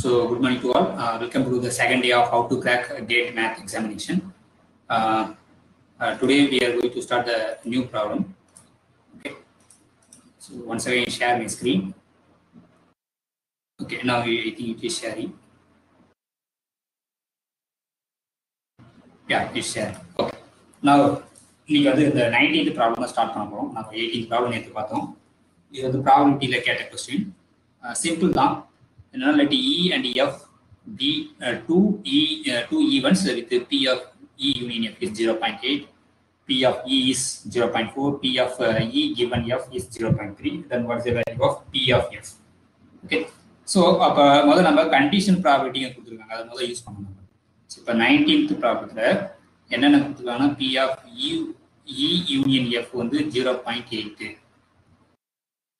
So, good morning to all. Welcome to the second day of how to crack GATE math examination. Today we are going to start the new problem. Okay. So, once again, share my screen. Okay, now I think it is sharing. Yeah, it's sharing. Okay. Now, we got the 19th problem start from. Now, 18th problem is the probability like a question. Simple down. Let E and F be two events with P of E union F is 0.8, P of E is 0.4, P of E given F is 0.3. Then what is the value of P of F? Okay. So, முதல்ல நம்ம condition probability கொடுத்துருக்காங்க, அதை முதல்ல use பண்ணணும். So இப்போ 19th ப்ராப்ளத்தில் என்னென்ன கொடுத்துருக்காங்கன்னா P of E union F வந்து 0.8,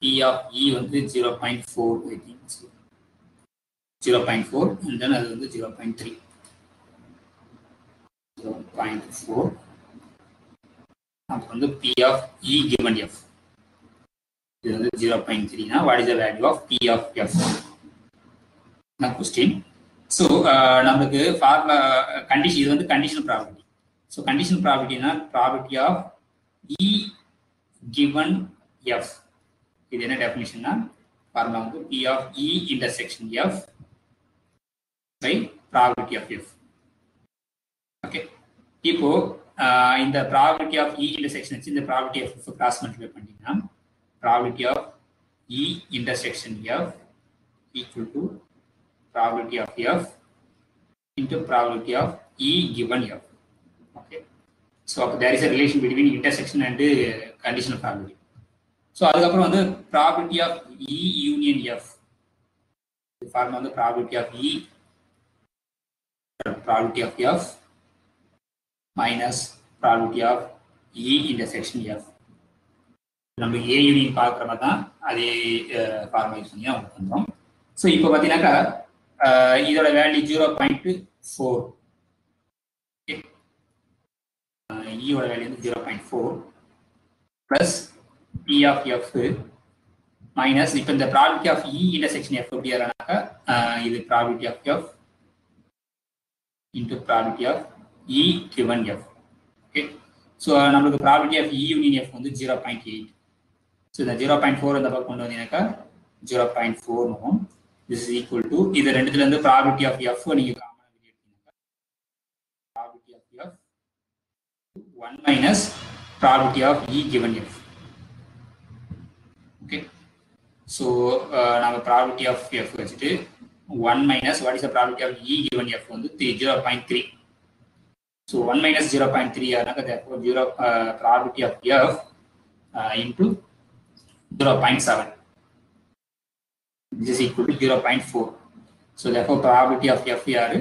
P of E வந்து 0.4, I think. 0.4 and then அது வந்து 0.3. 0.4 அப்போ வந்து P of E given F இது வந்து 0.3 னா what is the value of P of F? நான் question. So நமக்கு ஃபார்முலா கண்டிஷன் இது வந்து கண்டிஷனல் ப்ராபபிலிட்டி. ஸோ கண்டிஷனல் ப்ராபபிலிட்டினா probability of E given F. இது என்ன டெஃபினிஷன்னா ஃபார்முலா வந்து P of E intersection F by probability of F. Okay. இப்போ இந்த probability of E intersection வச்சு இந்த probability of F cross multiply பண்ணிட்டீங்கன்னா probability of E intersection F equal to probability of F into probability of E given F. Okay. So there is a relation between intersection and conditional probability. So அதுக்கப்புறம் வந்து probability of E union F. The formula வந்து probability of E probability of F minus probability of E intersection F. நம்ம A union பார்க்குற மாதிரி தான் அதே formula use பண்ணி தான் பண்ணுறோம். ஸோ இப்போ பார்த்தீங்கன்னாக்கா இதோட வேல்யூ 0.4, ஈயோட வேல்யூ வந்து 0.4 plus P of F minus இப்போ இந்த probability of E intersection F எப்படி ஆனாக்கா இது probability of F into probability of E given F. Okay. So நமக்கு probability of E union F வந்து 0.8. So இந்த 0.4 இந்த பக்கம் கொண்டு வந்தீங்கன்னாக்கா 0.4 நோம். This is equal to இது ரெண்டுத்துல இருந்து probability of F நீங்க காமனா வெளிய எடுத்தீங்கன்னா probability of F 1 minus probability of E given F. Okay. So நம்ம probability of F வச்சிட்டு 1 minus what is the probability of E given F வந்து 0.3. So 1 minus 0.3 ஆனாக்க therefore probability of F into 0.7. This is equal to 0.4. So therefore probability of F are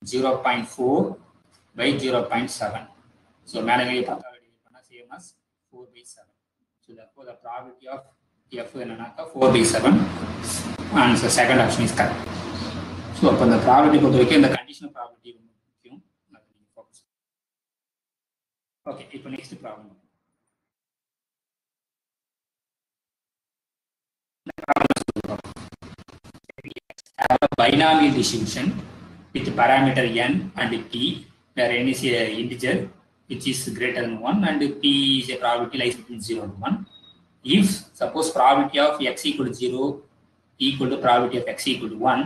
0.4 by 0.7. So மேலவே பார்த்தா பண்ணா same as 4 by 7. So therefore the probability of F என்னன்னாக்கா 4 by 7. And the second option is correct. So, upon the probability பொறுத்த வரைக்கும் இந்த conditional probability முக்கியம். Okay, இப்போ next problem. Have a binomial distribution with parameter n and p, where n is a integer which is greater than 1 and p is a probability lies between 0 and 1. If suppose probability of x equal to 0 equal to probability of x equal to 1,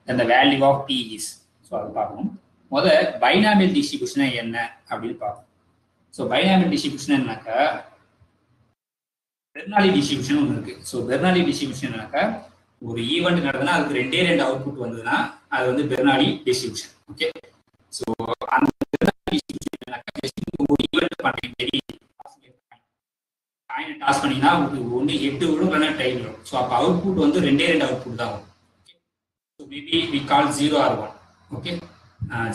then the value of p is. So, அது பார்க்கணும். முதல்ல binomial distribution என்ன அப்படின்னு பார்ப்போம். So binomial distribution என்னன்னாக்கா Bernoulli distribution ஒன்று இருக்கு. So Bernoulli distribution என்னன்னாக்கா ஒரு ஈவெண்ட் நடந்ததுன்னா அதுக்கு ரெண்டு அவுட்புட் வந்ததுன்னா அது வந்து பெர்னாலி டிஸ்ட்ரிபியூஷன். ஓகே. ஸோ அந்த பெர்னாலி டிஸ்ட்ரிபியூஷன் என்னன்னாக்கா ஒரு ஈவெண்ட் பண்ணுறீங்க தெரியும், காயினை டாஸ் பண்ணீங்கன்னா உங்களுக்கு ஒன்று 8 விடும் இல்லைன்னா டைம் வரும். ஸோ அப்போ அவுட்புட் வந்து ரெண்டு அவுட்புட் தான் வரும். So maybe we call 0 or 1. Okay.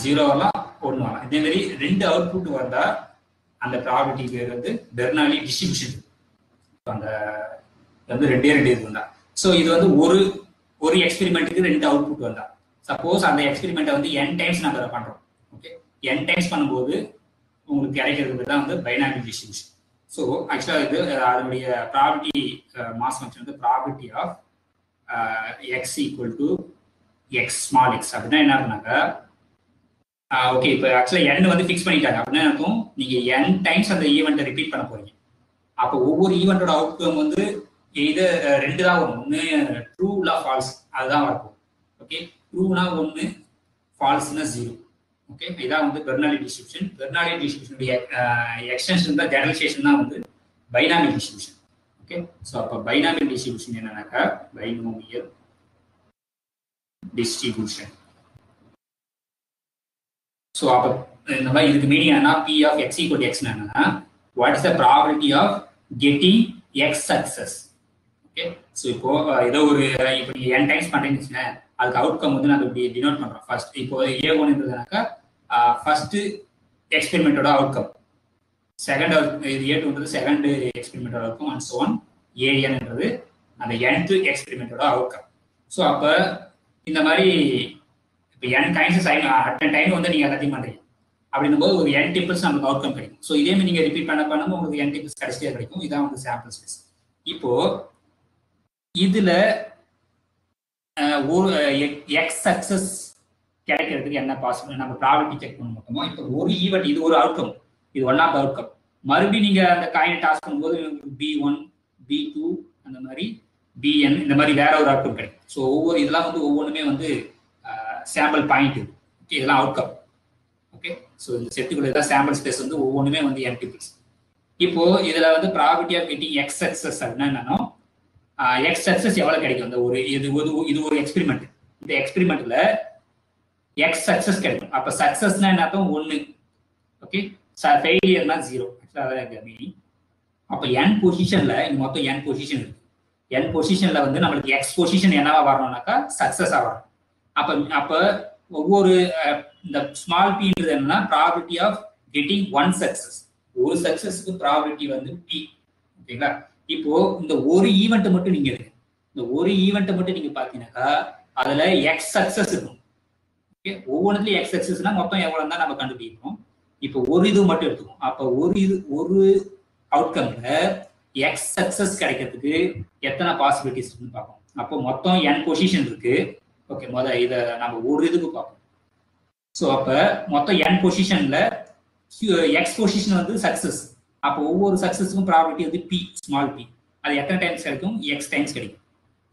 0 வரலாம் 1 வரலாம். இதே மாதிரி ரெண்டு அவுட்புட் வந்தால் அந்த ப்ராபபிலிட்டி பேர் வந்து பெர்னாலி டிஸ்ட்ரிபியூஷன். அந்த வந்து ரெண்டே இருந்தா. ஸோ இது வந்து ஒரு எக்ஸ்பெரிமெண்ட்டுக்கு ரெண்டு அவுட்புட் வந்தா சப்போஸ் அந்த எக்ஸ்பெரிமெண்ட்டை வந்து n டைம்ஸ் நம்ம அதை பண்றோம். ஓகே. n டைம்ஸ் பண்ணும்போது உங்களுக்கு கிடைக்கிறது தான் வந்து பைனாமியல் டிஸ்ட்ரிபியூஷன். ஸோ ஆக்சுவலாக இது அதனுடைய ப்ராபபிலிட்டி மாஸ் ஃபங்க்ஷன் வந்து probability of x equal to x small x அப்படின்னா என்ன இருக்குனாக்கா ஓகே இப்போ ஆக்சுவலாக n வந்து ஃபிக்ஸ் பண்ணிட்டாங்க அப்படின்னா இருக்கும் நீங்கள் n டைம்ஸ் அந்த ஈவெண்ட்டை ரிப்பீட் பண்ண போறீங்க. அப்போ ஒவ்வொரு ஈவெண்ட்டோட அவுட்கம் வந்து இது ரெண்டு தான் வரும். ஒன்று ட்ரூ இல்லை ஃபால்ஸ் அதுதான் இருக்கும். ஓகே ட்ரூனா 1 ஃபால்ஸ்னா 0. ஓகே இதான் வந்து பெர்னாலி டிஸ்ட்ரிபியூஷன். பெர்னாலி டிஸ்ட்ரிபியூஷனுடைய எக்ஸ்டென்ஷன் தான் ஜெனரலைசேஷன் தான் வந்து பைனாமியல் டிஸ்ட்ரிபியூஷன். ஓகே ஸோ அப்போ பைனாமியல் டிஸ்ட்ரிபியூஷன் என்னன்னாக்கா பைனோமியல் டிஸ்ட்ரிபியூஷன். ஸோ அப்போ இந்த மாதிரி இதுக்கு மீனிங் என்னன்னா P of X equal to எக்ஸ்னா என்னன்னா what is the probability of getting X success. Okay so இப்போ ஏதோ ஒரு இப்போ நீங்க n டைம்ஸ் பண்றீங்கன்னு அதுக்கு அவுட்கம் வந்து நம்ம இப்படி டினோட் பண்றோம். ஃபர்ஸ்ட் இப்போ A1 இருந்ததுனாக்கா ஃபர்ஸ்ட் எக்ஸ்பெரிமெண்டோட அவுட்கம், செகண்ட் இது A2ன்றது செகண்ட் எக்ஸ்பெரிமெண்டோட அவுட்கம் அண்ட் சோ ஆன் ANன்றது அந்த nth எக்ஸ்பெரிமெண்டோட அவுட்கம். ஸோ அப்போ இந்த மாதிரி இப்போ n டைம்ஸ் அட் டைம் வந்து நீங்க எல்லாத்தையும் பண்றீங்க அப்படின்னும் போது ஒரு n டிம்பிள்ஸ் நமக்கு அவுட்கம் கிடைக்கும். ஸோ இதே மாதிரி நீங்க ரிப்பீட் பண்ண உங்களுக்கு n டிம்பிள்ஸ் கிடைச்சிட்டே கிடைக்கும். இதான் வந்து சாம்பிள் ஸ்பேஸ். இப்போ இதுல ஒரு எக்ஸ் சக்சஸ் கிடைக்கிறதுக்கு என்ன பாசிபிள் நம்ம ப்ராபபிலிட்டி செக் பண்ண மொத்தமா. இப்போ ஒரு ஈவெண்ட் இது ஒரு அவுட்கம், இது ஒன் ஆஃப் அவுட்கம். மறுபடியும் நீங்க அந்த காயினை டாஸ் பண்ணும்போது B1 B2 அந்த மாதிரி BN இந்த மாதிரி வேற ஒரு அவுட்கம் கிடைக்கும். ஸோ ஒவ்வொரு இதெல்லாம் வந்து ஒவ்வொன்றுமே வந்து சாம்பிள் பாயிண்ட். ஓகே இதெல்லாம் அவுட்கம். ஓகே ஸோ இந்த செட்டுக்குள்ள தான் சாம்பிள் ஸ்பேஸ் வந்து ஒவ்வொன்றுமே வந்து n டிபிள்ஸ். இப்போ இதுல வந்து probability of getting X success அப்படின்னா என்னன்னா எக்ஸ் சக்சஸ் எவ்வளவு கிடைக்கும். அந்த ஒரு இது ஒரு எக்ஸ்பெரிமெண்ட். இந்த எக்ஸ்பெரிமெண்ட்ல எக்ஸ் சக்சஸ் கிடைக்கும். அப்ப சக்சஸ்னா என்ன அர்த்தம் 1. ஓகே ஃபெயிலியர்னா 0. மீனிங் அப்ப n பொசிஷன்ல மொத்தம் n பொசிஷன் இருக்கு. n பொசிஷன்ல வந்து நம்மளுக்கு எக்ஸ் பொசிஷன் என்னவா வரணும்னாக்கா சக்சஸா வரும். அப்ப ஒவ்வொரு இந்த ஸ்மால் பின்றது என்னன்னா probability of getting one success. ஒரு சக்சஸ்க்கு ப்ராபபிலிட்டி வந்து p. ஓகேங்களா இப்போ இந்த ஒரு ஈவெண்ட் மட்டும் நீங்க இருக்கு. இந்த ஒரு ஈவெண்ட் மட்டும் நீங்க பாத்தீங்கன்னாக்கா அதுல எக்ஸ் சக்சஸ் இருக்கும். ஓகே ஒவ்வொன்றுலயும் எக்ஸ் சக்சஸ்னா மொத்தம் எவ்வளவு தான் நம்ம கண்டுபிடிக்கணும். இப்போ ஒரு இது மட்டும் எடுத்துக்கும். அப்ப ஒரு அவுட்கம்ல எக்ஸ் சக்சஸ் கிடைக்கிறதுக்கு எத்தனை பாசிபிலிட்டிஸ் இருக்குன்னு பார்ப்போம். அப்போ மொத்தம் n பொசிஷன் இருக்கு. ஓகே இதை நம்ம ஒரு இதுக்கு பார்ப்போம். ஸோ அப்ப மொத்தம் n பொசிஷன்ல எக்ஸ் பொசிஷன் வந்து சக்சஸ். அப்போ ஒவ்வொரு சக்சஸுக்கும் ப்ராபபிலிட்டி வந்து p ஸ்மால் p. அது எத்தனை டைம்ஸ் கிடைக்கும்? எக்ஸ் டைம்ஸ் கிடைக்கும்.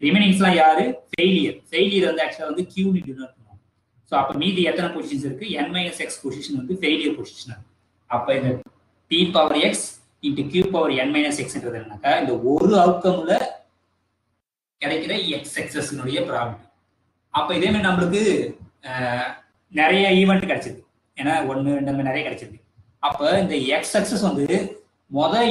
ரிமைனிங்ஸ்லாம் யாரு? ஃபெயிலியர். ஃபெயிலியர் வந்து ஆக்சுவலா வந்து q னு டினோட் பண்ணுவோம். ஸோ அப்போ மீதி எத்தனை பொசிஷன்ஸ் இருக்கு? n - x பொசிஷன் வந்து ஃபெயிலியர் பொசிஷன். அப்போ இந்த p power x into q power n - xன்றது என்னன்னாக்கா இந்த ஒரு அவுட்கம்ல கிடைக்கிற எக்ஸ் சக்சஸ்னுடைய ப்ராபபிலிட்டி. அப்போ இதே மாதிரி நம்மளுக்கு நிறைய ஈவெண்ட் கிடைச்சிருக்கு. ஏன்னா 1 2 நிறைய கிடைச்சிருக்கு. அப்ப இந்த எக்ஸ் சக்சஸ் வந்து மொதல்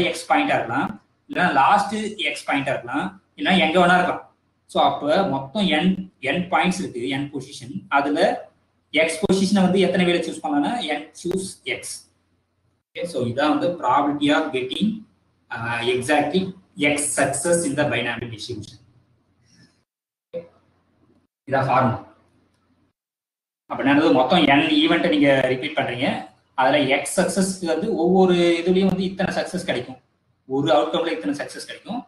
எக்ஸ் பாயிண்டா இருக்கலாம், இல்லைன்னா லாஸ்ட் எக்ஸ் பாயிண்டா இருக்கலாம், இல்லைன்னா எங்க வேணா இருக்கலாம். ஸோ அப்போ மொத்தம் n பாயிண்ட்ஸ் இருக்கு, n பொசிஷன். அதுல எக்ஸ் பொசிஷனை வந்து எத்தனை வேலை சூஸ் பண்ணலாம்னா n choose x. Okay so இதான் வந்து probability of getting exactly x success in the binomial distribution. இதான் ஃபார்முலா. அப்படின்னா மொத்தம் n ஈவெண்ட்டை நீங்க ரிப்பீட் பண்றீங்க. அதுல எக்ஸ் சக்சஸ்க்கு வந்து ஒவ்வொரு இதுலயும் வந்து இத்தனை சக்சஸ் கிடைக்கும். ஒரு அவுட்கம்ல இத்தனை சக்சஸ் கிடைக்கும்.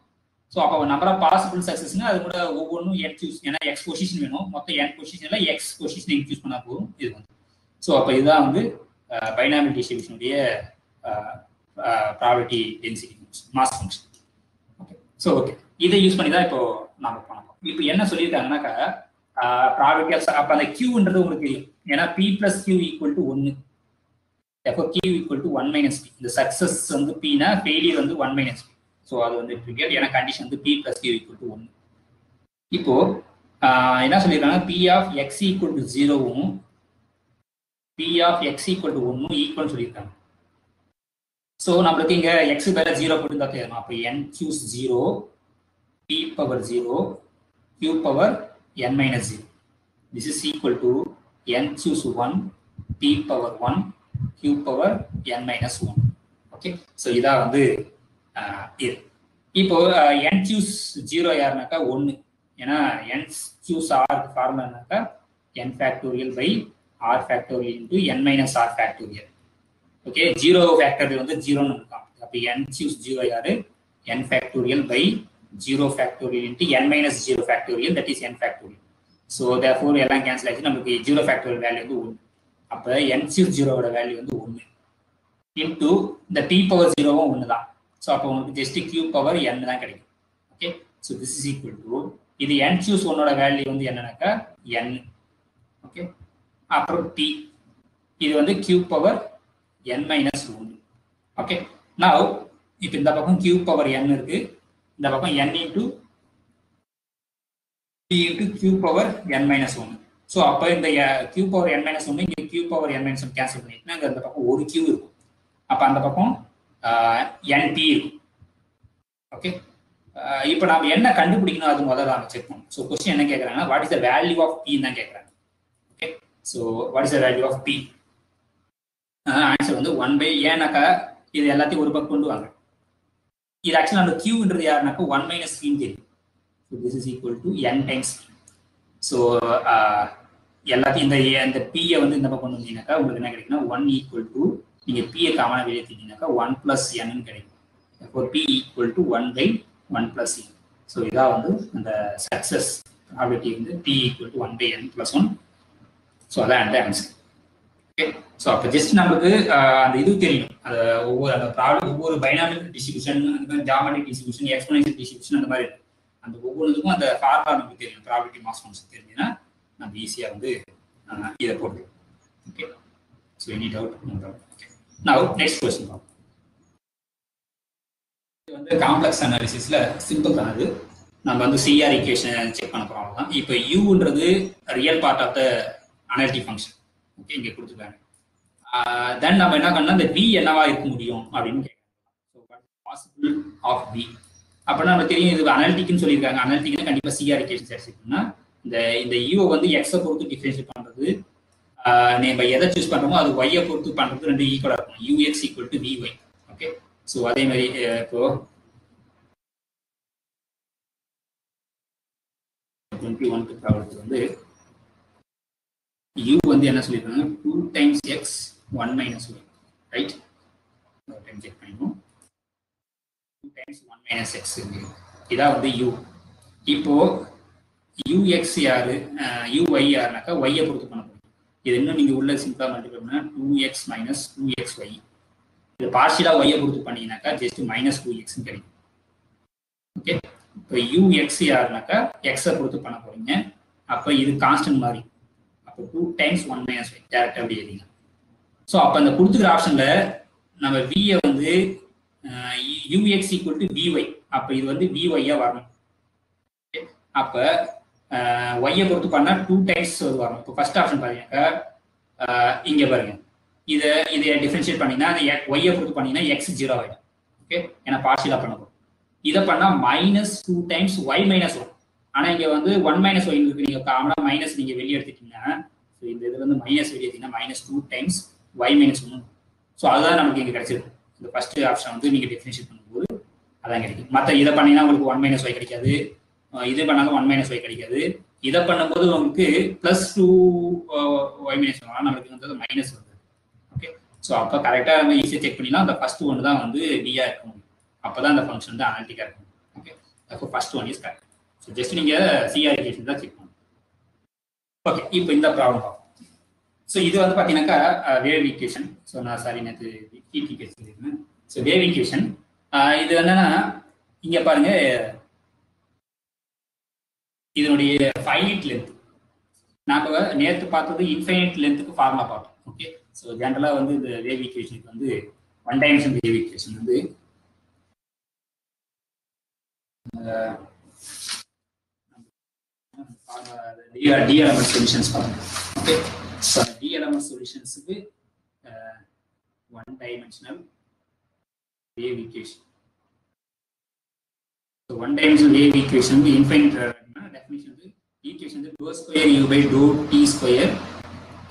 ஸோ அப்போ நம்பர் ஆஃப் பாசிபிள் சக்சஸ்னா அது கூட ஒவ்வொன்றும் n சூஸ். ஏன்னா எக்ஸ் பொசிஷன் வேணும். மொத்தம் n பொசிஷன்ல எக்ஸ் பொசிஷன் சூஸ் பண்ணா போதும் இது வந்து. ஸோ அப்போ இதுதான் வந்து பைனாமியல் டிஸ்ட்ரிபியூஷனுடைய probability density mass function. Okay so okay இதை யூஸ் பண்ணி தான் இப்போ நாம பண்ணலாம். இப்போ என்ன சொல்லியிருக்காங்கன்னாக்கா ப்ராபபிலிட்டி ஆஃப் அப்போ அந்த கியூன்றது உங்களுக்கு தெரியும். ஏன்னா p + q = 1. அப்போ q = 1 - p. இந்த சக்சஸ் வந்து p னா ஃபெயிலியர் வந்து 1 - p. ஸோ அது வந்து ட்ரிகர். ஏன்னா கண்டிஷன் வந்து p + q = 1. இப்போ என்ன சொல்லியிருக்காங்க? p of x = 0வும் p of x = 1ம் ஈக்குவல்னு சொல்லியிருக்காங்க. ஸோ நம்மளுக்கு இங்க x பதிலா 0 போட்டு தான் தெரியும். அப்போ n choose 0 p power 0 q power n - 0. This is equal to n choose 1 p power 1 q power n - 1. Okay so இதான் வந்து இது. இப்போ n choose 0 யாருனாக்கா 1. ஏன்னா n choose r ஃபார்முலானாக்கா n factorial by r factorial into n minus r factorial. Okay 0 factorial வந்து 0ன்னு இருக்கும். அப்போ n choose 0 யாரு? n factorial by 0 factorial into n minus 0 factorial, that is n factorial. So therefore எல்லாம் cancel ஆச்சு, நமக்கு 0 factorial value வந்து 1. அப்போ n/0 ஜீரோவோட value வந்து 1 இன்டூ இந்த p பவர் 0வும் 1 தான். ஸோ அப்போ உங்களுக்கு ஜஸ்ட் q பவர் n தான் கிடைக்கும். Okay, so this is equal to இது n/1ஓட வேல்யூ வந்து என்னன்னாக்கா n. ஓகே, அப்புறம் p இது வந்து q power n minus 1. Okay, now இப்போ இந்த பக்கம் q பவர் n இருக்கு, இந்த பக்கம் n into p into q power n minus 1. So அப்போ இந்த q பவர் n மைனஸ் 1 இங்கே q power n minus 1 cancel பண்ணிட்டுனா அங்கே அந்த பக்கம் ஒரு q இருக்கும். அப்போ அந்த பக்கம் np இருக்கும். ஓகே, இப்போ நம்ம என்ன கண்டுபிடிக்கணும் அது முதல்ல நம்ம செக் பண்ணணும். ஸோ கொஸ்டின் என்ன கேட்குறாங்கன்னா what is the value of p தான் கேட்குறாங்க. Okay, so what is the value of p? Answer வந்து 1 ஏன்னாக்கா இது எல்லாத்தையும் ஒரு பக்கம் கொண்டு வாங்க. இது ஆக்சுவலாக அந்த qன்றது யாருனாக்கா 1 மைனஸ் p தெரியும். So this is equal to n times p. So எல்லாத்தையும் இந்த p-யை வந்து இந்த பக்கம் கொண்டு வந்தீங்கன்னாக்கா உங்களுக்கு என்ன கிடைக்குன்னா 1 ஈக்குவல் டு நீங்கள் p-யை காமனாக வெளியே தீட்டிங்கனாக்கா 1 + n கிடைக்கும். இப்போ p equal to 1/1 + n. So இதான் வந்து அந்த சக்ஸஸ் ப்ராபபிலிட்டி வந்து p equal to 1/n + 1. So அதான் அந்த ஆன்சர். ஓகே, ஸோ அப்போ ஜஸ்ட் நமக்கு அந்த இது தெரியும், அந்த ஒவ்வொரு பைனாமியல் டிஸ்ட்ரிபியூஷன், அந்த மாதிரி ஜாமெட்ரிக் டிஸ்ட்ரிபியூஷன், எக்ஸ்போனென்ஷியல் டிஸ்ட்ரிபியூஷன், அந்த மாதிரி அந்த ஒவ்வொன்றுக்கும் அந்த ஃபார்முலா நமக்கு தெரியும். ப்ராபபிலிட்டி மாஸ் ஃபங்க்ஷன் தெரிஞ்சுன்னா நம்ம ஈஸியாக வந்து இதை போட்டுருவோம். Okay, so any doubt? Now next question பார்ப்போம். இது வந்து காம்ப்ளெக்ஸ் அனாலிசிஸ்ல சிம்பிள் தான். அது நம்ம வந்து CR ஈக்குவேஷன் செக் பண்ண போறோம் தான். இப்போ U-ன்றது real part of the analytic function. Okay, இங்கே கொடுத்துருக்காங்க. தென் நம்ம என்ன பண்ணலாம், இந்த V என்னவா இருக்க முடியும் அப்படின்னு கேட்கலாம். So what possible of V அப்படின்னா நம்ம தெரியும், இது அனாலிட்டிக்னு சொல்லியிருக்காங்க. அனாலிட்டிக்னா கண்டிப்பாக CR ஈக்குவேஷன் எடுத்துக்கிட்டோம்னா இந்த U வந்து X-ஐ பொறுத்து டிஃபரன்ஷியேட் பண்ணுறது, நம்ம எதை சூஸ் பண்ணுறோமோ அது Y-ஐ பொறுத்து பண்ணுறது ரெண்டு ஈக்குவலாக இருக்கும். UX equal to VY. Okay, so அதே மாதிரி இப்போ 21th ப்ராப்ளம் வந்து U வந்து என்ன சொல்லியிருக்காங்க, 2 times X 1 minus Y. Right, ஒரு டைம் செக் பண்ணிடுவோம். 2 டைம்ஸ் 1 மைனஸ் X இதான் வந்து U. இப்போ UX யாரு, UY யாருனாக்கா Y-ஐ பொறுத்து பண்ண முடியும். இது இன்னும் நீங்கள் உள்ள சிம்பிளாக மல்டிப்ளை பண்ணா 2X மைனஸ் 2XY. இது பார்ஷியலா Y-ஐ பொறுத்து பண்ணீங்கன்னாக்கா ஜஸ்ட் மைனஸ் 2X கிடைக்கும். ஓகே, இப்போ UX யாருனாக்கா X-ஐ பொறுத்து பண்ண போறீங்க. அப்போ இது கான்ஸ்டன்ட் மாதிரி, அப்போ 2 டைம்ஸ் 1 மைனஸ் Y டேரக்டாக அப்படி எழுதிங்க. ஸோ அப்போ அந்த கொடுத்துக்கிற ஆப்ஷன்ல நம்ம V-யை வந்து UX ஈக்குவல் டு VY, அப்போ இது வந்து VY-யா வரணும். அப்போ Y-ஐ பொறுத்து பண்ணா 2 டைம்ஸ் வரணும். இப்போ ஃபர்ஸ்ட் ஆப்ஷன் பாத்தீங்கன்னாக்கா இங்கே பாருங்க, இதை டிஃபரன்ஷியேட் பண்ணீங்கன்னா அந்த Y-ஐ பொறுத்து பண்ணீங்கன்னா X 0 ஆகிடும். ஓகே, ஏன்னா பார்ஷியலாக பண்ண போகிறோம். இதை பண்ணால் மைனஸ் 2 டைம்ஸ் Y மைனஸ் 1. ஆனால் இங்கே வந்து 1 மைனஸ் ஒய் இருக்கு, நீங்கள் காமனாக மைனஸ் நீங்கள் வெளியே எடுத்துட்டீங்கன்னா, ஸோ இந்த இது வந்து மைனஸ் வெளியே எடுத்தீங்கன்னா minus 2 times Y minus 1. So அதுதான் நமக்கு இங்கே கிடைச்சிருக்கு. இந்த ஃபர்ஸ்ட் ஆப்ஷன் வந்து நீங்கள் டிஃபரன்ஷியேட் பண்ணும்போது அதான் கிடைக்கும். மற்ற இதை பண்ணீங்கன்னா உங்களுக்கு 1 மைனஸ் ஒய் கிடைக்காது, இது பண்ணாலும் 1 மைனஸ் ஒய் கிடைக்காது. இதை பண்ணும்போது உங்களுக்கு ப்ளஸ் 2 ஒய் மைனஸ் 1 நம்மளுக்கு வந்து மைனஸ் வருது. ஓகே, ஸோ அப்போ கரெக்டாக நம்ம ஈஸியாக செக் பண்ணிடலாம். அந்த ஃபர்ஸ்ட் ஒன்று தான் வந்து V-யா இருக்க முடியும். அப்போ தான் அந்த ஃபங்க்ஷன் வந்து அனாலிட்டிக்காக இருக்கும். ஓகே, அப்போ first one is correct. So just நீங்கள் CR ஈக்குவேஷன் தான் செக் பண்ணணும். ஓகே, இப்போ இந்த ப்ராப்ளம் பார்ப்போம். ஸோ இது வந்து பார்த்தீங்கன்னாக்கா வேவ் ஈக்குவேஷன். ஸோ நான் சாரி நேற்று ஹீட் ஈக்குவேஷன் சொல்லியிருக்கேன். ஸோ வேவ் ஈக்குவேஷன் இது என்னன்னா இங்கே பாருங்க, இதனுடைய ஃபைனைட் லென்த். நாம நேற்று பார்த்தது இன்ஃபைனைட் லென்த்துக்கு ஃபார்முலா பார்த்தோம். ஓகே, ஸோ ஜென்ரலாக வந்து இந்த வேவ் ஈக்குவேஷனுக்கு வந்து 1 டைமென்ஷன் வேவ் ஈக்குவேஷன் வந்து டி எலமெண்ட் சொல்யூஷன்ஸ் பார்க்கணும். ஓகே, ஸோ டி எலமெண்ட் சொல்யூஷன்ஸுக்கு 1 dimensional wave equation. So 1 dimensional wave equation வந்து இன்ஃபைனைட் டெஃபினிஷன் வந்து ஈக்குவேஷன் வந்து to square u by to D square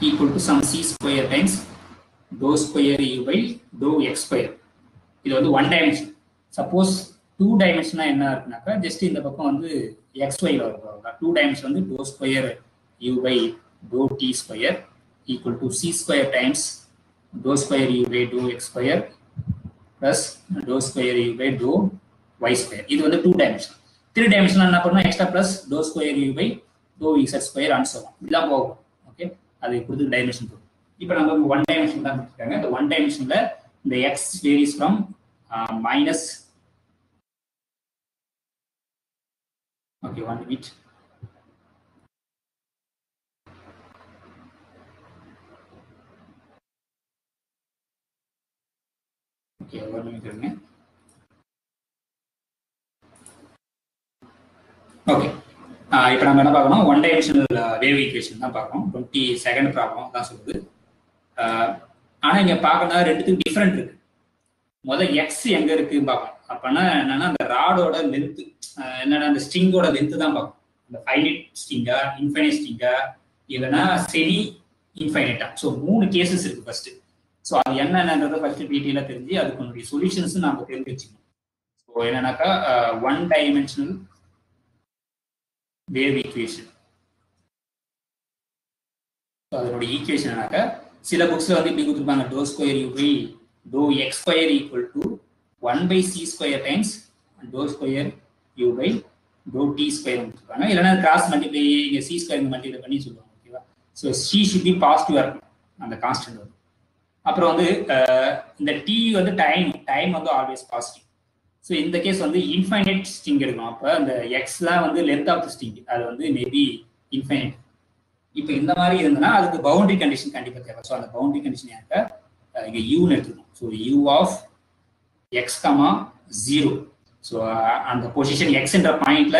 equal to sum C square times to square u by to X square. இது வந்து 1 dimension. Suppose 2 டைமென்ஷனா என்ன இருக்குனாக்கா just இந்த பக்கம் வந்து XY-ல இருக்கும். 2 டைமென்ஷன் வந்து to square u by to D square equal to C square times to square u by to X square plus dou square u by dou y square. இது வந்து 2 dimension. 3 dimension என்ன பண்ணணும், extra plus dou square u by dou z ஸ்கொயர் and so on. இதெல்லாம் போகும். Okay, அது கொடுத்து dimension போகும். இப்போ நம்ம ஒன் டைமென்ஷன் தான் கொடுத்துருக்காங்க. இந்த ஒன் டைமென்ஷன்ல இந்த x varies from minus. Okay, 1 minute. Okay, 1 minute இருங்க. ஓகே, இப்போ நம்ம என்ன பார்க்கணும், ஒன் டைமென்ஷனல் வேவ் ஈக்குவேஷன் தான் பார்க்கணும். 22nd ப்ராப்ளம் தான் சொல்லுது. ஆனால் இங்கே பார்க்கணும் ரெண்டுத்துக்கும் டிஃப்ரெண்ட் இருக்கு. முதல் எக்ஸ் எங்க இருக்குன்னு பார்க்கணும். அப்பனா என்னன்னா அந்த ராடோட லென்த், என்னன்னா அந்த ஸ்ட்ரிங்கோட லென்த் தான் பார்க்கணும். அந்த ஃபைனைட் ஸ்ட்ரிங்கா, இன்ஃபைனைட் ஸ்ட்ரிங்கா, இல்லைன்னா செமி இன்ஃபைனைட்டா. ஸோ 3 கேசஸ் இருக்கு ஃபர்ஸ்ட். ஸோ அது என்னன்றதை ஃபர்ஸ்ட் டீட்டெயிலாக தெரிஞ்சு அதுக்கு சொல்யூஷன்ஸ் நம்ம தெரிஞ்சு வச்சுக்கணும். ஸோ என்னன்னாக்கா ஒன் டைமென்ஷனல் வேவ் ஈக்குவேஷன். அதனுடைய ஈக்குவேஷன் என்னன்னாக்கா சில புக்ஸ்ல வந்து இப்படி கொடுத்துருப்பாங்க, dou square u by dou x square equal to 1 by c square times dou square u by dou t square கொடுத்துருக்காங்க. இல்லைன்னா கிராஸ் மல்டிப்ளை, இங்கே c ஸ்கொயர் மல்டிப்ளை பண்ணி சொல்லுவாங்க. ஓகேவா? ஸோ c should be பாசிட்டிவாக இருக்கும் அந்த கான்ஸ்டன்ட் வந்து. அப்புறம் வந்து இந்த t வந்து டைம் வந்து ஆல்வேஸ் பாசிட்டிவ். ஸோ இந்த கேஸ் வந்து இன்ஃபைனைட் ஸ்ட்ரிங் எடுக்கணும். அப்போ அந்த எக்ஸ்லாம் வந்து லென்த் ஆஃப் த ஸ்ட்ரிங், அது வந்து மேபி இன்ஃபைனைட். இப்போ இந்த மாதிரி இருந்ததுன்னா அதுக்கு பவுண்டரி கண்டிஷன் கண்டிப்பாக தேவை. ஸோ அந்த பவுண்டரி கண்டிஷன் யாருக்கா இங்கே யூன்னு எடுத்துக்கணும். So u of x comma 0. So அந்த பொசிஷன் எக்ஸ்ன்ற பாயிண்ட்ல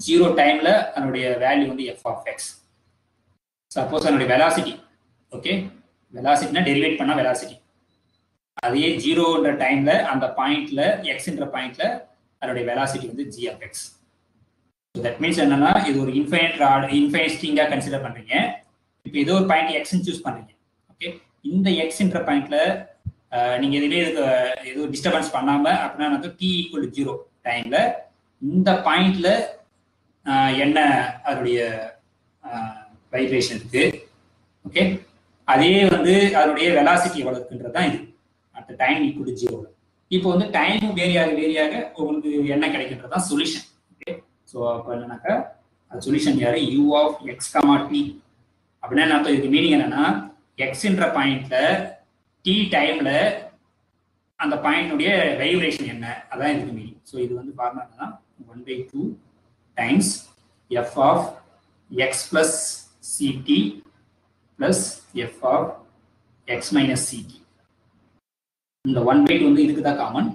0 டைம்ல அதனுடைய வேல்யூ வந்து எஃப் ஆஃப் எக்ஸ். சப்போஸ் அதனுடைய வெலாசிட்டி, ஓகே, வெலாசிட்டினா டெரிவேட் பண்ணா வெலாசிட்டி, அதே 0ன்ற டைம்ல அந்த பாயிண்ட்ல எக்ஸ்ன்ற பாயிண்ட்ல அதனுடைய வெலாசிட்டி வந்து g of x. So that means என்னன்னா இது ஒரு இன்ஃபைனைட் ராட், இன்ஃபைனைட் ஸ்ட்ரிங்கா கன்சிடர் பண்றீங்க. இப்போ ஏதோ ஒரு பாயிண்ட் எக்ஸ்ன்னு சூஸ் பண்றீங்க. ஓகே, இந்த எக்ஸ்ன்ற பாயிண்ட்ல நீங்க எதுவுமே எதுவும் டிஸ்டர்பன்ஸ் பண்ணாம அப்படின்னா t ஈக்குவல் டு 0 டைம்ல இந்த பாயிண்ட்ல என்ன அதனுடைய வைப்ரேஷன் இருக்கு. ஓகே, அதே வந்து அதனுடைய வெலாசிட்டி எவ்வளவு இருக்குன்றது தான் இது அட் டைம் ஈக்குவல் டு 0. இப்போ வந்து டைம் வேரியாக உங்களுக்கு என்ன கிடைக்கின்றது தான் சொல்யூஷன். ஓகே, ஸோ அப்போ என்னன்னாக்கா அது சொல்யூஷன் யாரு, u of x comma t. அப்படின்னா என்ன, இதுக்கு மீனிங் என்னன்னா எக்ஸ்ன்ற பாயிண்ட்ல டி டைம்ல அந்த பாயிண்டுடைய வைப்ரேஷன் என்ன, அதான் இதுக்கு மீனிங். ஸோ இது வந்து formula 1/2 times f of x plus ct plus f of x minus ct. இந்த 1/2 வந்து இதுக்கு தான் common,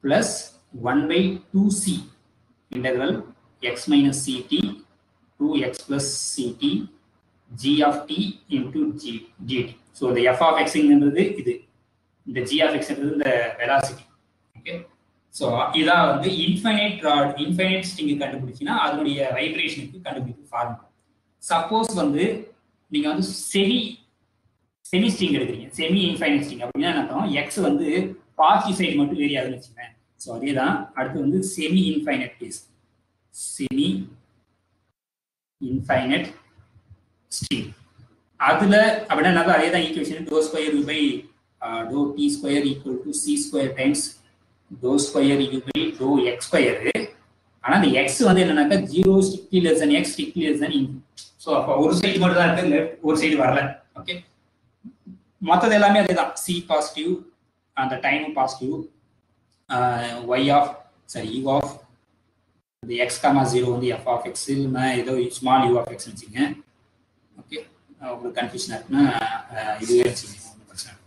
plus 1/2c integral x minus ct 2x plus ct g of t into gt. So the f of x ங்கிறது இது, இந்த g of x ங்கிறது இந்த velocity. Okay, so இதான் வந்து இன்ஃபைனைட் ராட், இன்ஃபைனைட் ஸ்ட்ரிங் கண்டுபிடிச்சினா அதனுடைய வைப்ரேஷனுக்கு கண்டுபிடிக்கும் ஃபார்முலா. சப்போஸ் வந்து நீங்க வந்து செமி ஸ்ட்ரிங் எடுக்கிறீங்க, செமி இன்ஃபைனைட் ஸ்ட்ரிங் அப்படின்னா என்ன அர்த்தம், எக்ஸ் வந்து பாசிட்டிவ் சைடு மட்டும் வேரி ஆகுதுன்னு வச்சுக்கோங்க. ஸோ அதே தான் அடுத்து வந்து semi infinite case, semi infinite string. அதுல அப்படின்னா அதே தான் equation, do square u by to D square equal to C square times to square u by to X square. ஆனா அந்த எக்ஸ் வந்து என்னன்னாக்கா 0 strictly less than X strictly less than in. So அப்போ ஒரு சைடு மட்டும் தான் இருக்கு, left ஒரு சைடு வரல. ஓகே, மற்றது எல்லாமே அதே தான், சி பாசிட்டிவ், அந்த time positive, y of sorry u of இந்த எக்ஸ் காமா 0 வந்து எஃப் ஆஃப் எக்ஸ், இல்லைன்னா ஏதோ ஸ்மால் யூ ஆஃப் எக்ஸ் வச்சுங்க. ஓகே, உங்களுக்கு கன்ஃபியூஷன் இருக்குன்னா இதுவே வச்சுக்கோங்க, ஒன்றும் பிரச்சனை இல்லை,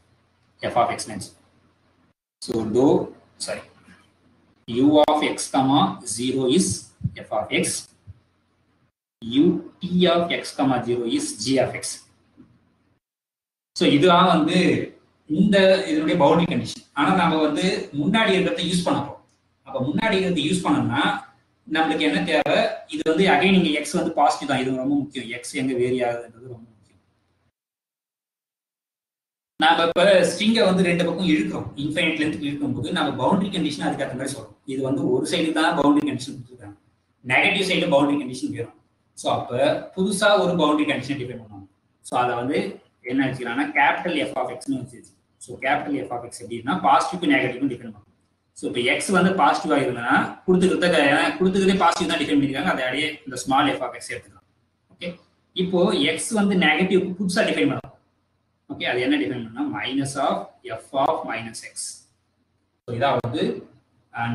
எஃப் ஆஃப் எக்ஸ் நினச்சி. So dou sorry u of x comma 0 is f of x, u t of x comma 0 is g of x. So இதுதான் வந்து இந்த இதனுடைய பவுண்டரி கண்டிஷன். ஆனால் நம்ம வந்து முன்னாடி இருக்கிறத யூஸ் பண்ண போறோம். அப்போ முன்னாடி இருக்கிறத யூஸ் பண்ணோம்னா நம்மளுக்கு என்ன தேவை, இது வந்து அகைன் நீங்க எக்ஸ் வந்து பாசிட்டிவ் தான், இது ரொம்ப முக்கியம், எக்ஸ் எங்க வேரி ஆகுதுன்றது ரொம்ப முக்கியம். நாம இப்ப ஸ்ட்ரிங்கை வந்து ரெண்டு பக்கம் இழுக்கிறோம், இன்ஃபைனைட் லென்த் இழுக்கும் போது நம்ம பவுண்டரி கண்டிஷன் அதுக்கு ஏற்ற மாதிரி சொல்றோம். இது வந்து ஒரு சைடு தான் பவுண்டரி கண்டிஷன் கொடுத்துருக்காங்க, நெகட்டிவ் சைடு பவுண்டரி கண்டிஷன் வேணும். ஸோ அப்ப புதுசா ஒரு பவுண்டரி கண்டிஷன் டிஃபைன் பண்ணுவாங்க. ஸோ அதை வந்து என்ன வச்சுக்கிறாங்கன்னா கேபிட்டல் எஃப் ஆஃப் எக்ஸ்னு வச்சு. So capital f of x எப்படின்னா பாசிட்டிவ் நெகட்டிவ் டிஃபைன் பண்ணுவோம். ஸோ இப்போ எக்ஸ் வந்து பாசிட்டிவா இருந்ததுன்னா கொடுத்துக்கிறதே பாசிட்டிவ் தான் டிஃபைன் பண்ணிருக்காங்க, அதை அடையே இந்த ஸ்மால் எஃப் ஆஃப் எக்ஸ் எடுத்துக்கலாம். ஓகே இப்போ x வந்து நெகட்டிவ் புதுசா டிஃபைன் பண்ணலாம். ஓகே அது என்ன டிஃபைன் பண்ணா minus of f of minus x. So இதான் வந்து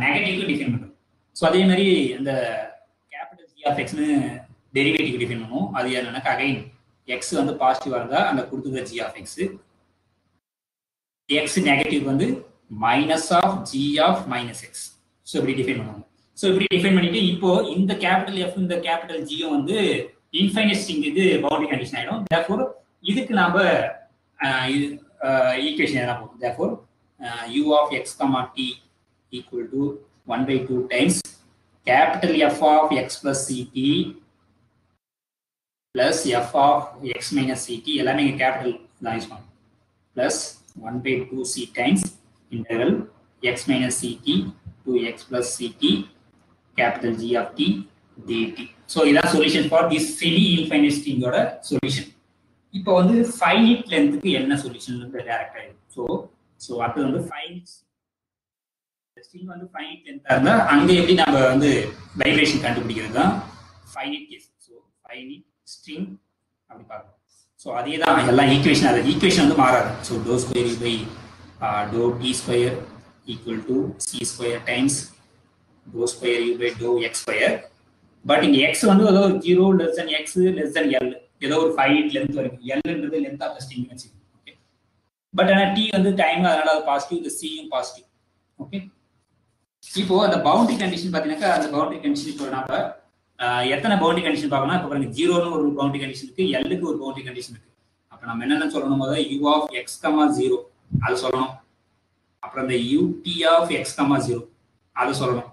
நெகட்டிவ்க்கு டிஃபைன் பண்ணுறது. ஸோ அதே மாதிரி அந்த கேபிட்டல் ஜி ஆஃப் எக்ஸ்னு டெரிவேட்டிவ் டிஃபைன் பண்ணுவோம். அது என்னன்னா அகைன் எக்ஸ் வந்து பாசிட்டிவா இருந்தா அந்த கொடுத்துருக்க g of x, x negative வந்து minus of g of minus x. So இப்படி டிஃபைன் பண்ணுவாங்க. ஸோ இப்படி டிஃபைன் பண்ணிட்டு இப்போ இந்த கேபிட்டல் எஃப் இந்த கேபிட்டல் ஜியும் வந்து இன்ஃபைனைட் ஸ்ட்ரிங் இது பவுண்டரி கண்டிஷன் ஆயிடும். தேர்ஃபோர் இதுக்கு நாம ஈக்குவேஷன் என்ன போகும். Therefore u of x comma t equal to 1/2 times capital F of x plus ct plus f of x minus ct எல்லாமே இங்க கேபிட்டல் தான் யூஸ் பண்ணுவோம் plus 1/2 c times integral x minus ct to x plus ct capital G of t dt. So இதான் solution for this semi infinite ஸ்ட்ரிங்கோட solution. இப்போ வந்து finite லென்த்துக்கு என்ன solution டைரக்டா இருக்கு. ஸோ அடுத்து வந்து ஃபைனைட் ஸ்ட்ரிங் வந்து ஃபைனைட் லென்த்தா இருந்தா அங்க எப்படி நம்ம வந்து வைப்ரேஷன் கண்டுபிடிக்கிறது தான் finite case. So finite string அப்படி பார்க்கணும். ஸோ அதே தான் எல்லாம் ஈக்குவேஷன், அது ஈக்குவேஷன் வந்து மாறாது. So dou square by to D square equal to C square times to square u by to X square. But இங்க எக்ஸ் வந்து ஏதோ 0 less than x less than l, ஏதோ ஒரு ஃபைனைட் லென்த் வரைக்கும். எல்ன்றது லென்த் ஆஃப் த ஸ்ட்ரிங் வச்சுக்கோங்க. Okay but ஆனால் t வந்து டைம், அதனால அது பாசிட்டிவ், இந்த சியும் பாசிட்டிவ். ஓகே இப்போ அந்த பவுண்டரி கண்டிஷன் பார்த்தீங்கன்னாக்கா அந்த பவுண்டரி கண்டிஷன் இப்போ நம்ம எத்தனை பவுண்டரி கண்டிஷன் பார்க்கணும். இப்போ பாருங்க 0ன்னு ஒரு பவுண்டரி கண்டிஷன் இருக்கு, எல்லுக்கு ஒரு பவுண்டரி கண்டிஷன் இருக்கு. அப்போ நம்ம என்னென்ன சொல்லணும், முதல்ல u of x, 0 அது சொல்லணும். அப்புறம் இந்த ut of x, 0 அது சொல்லணும்.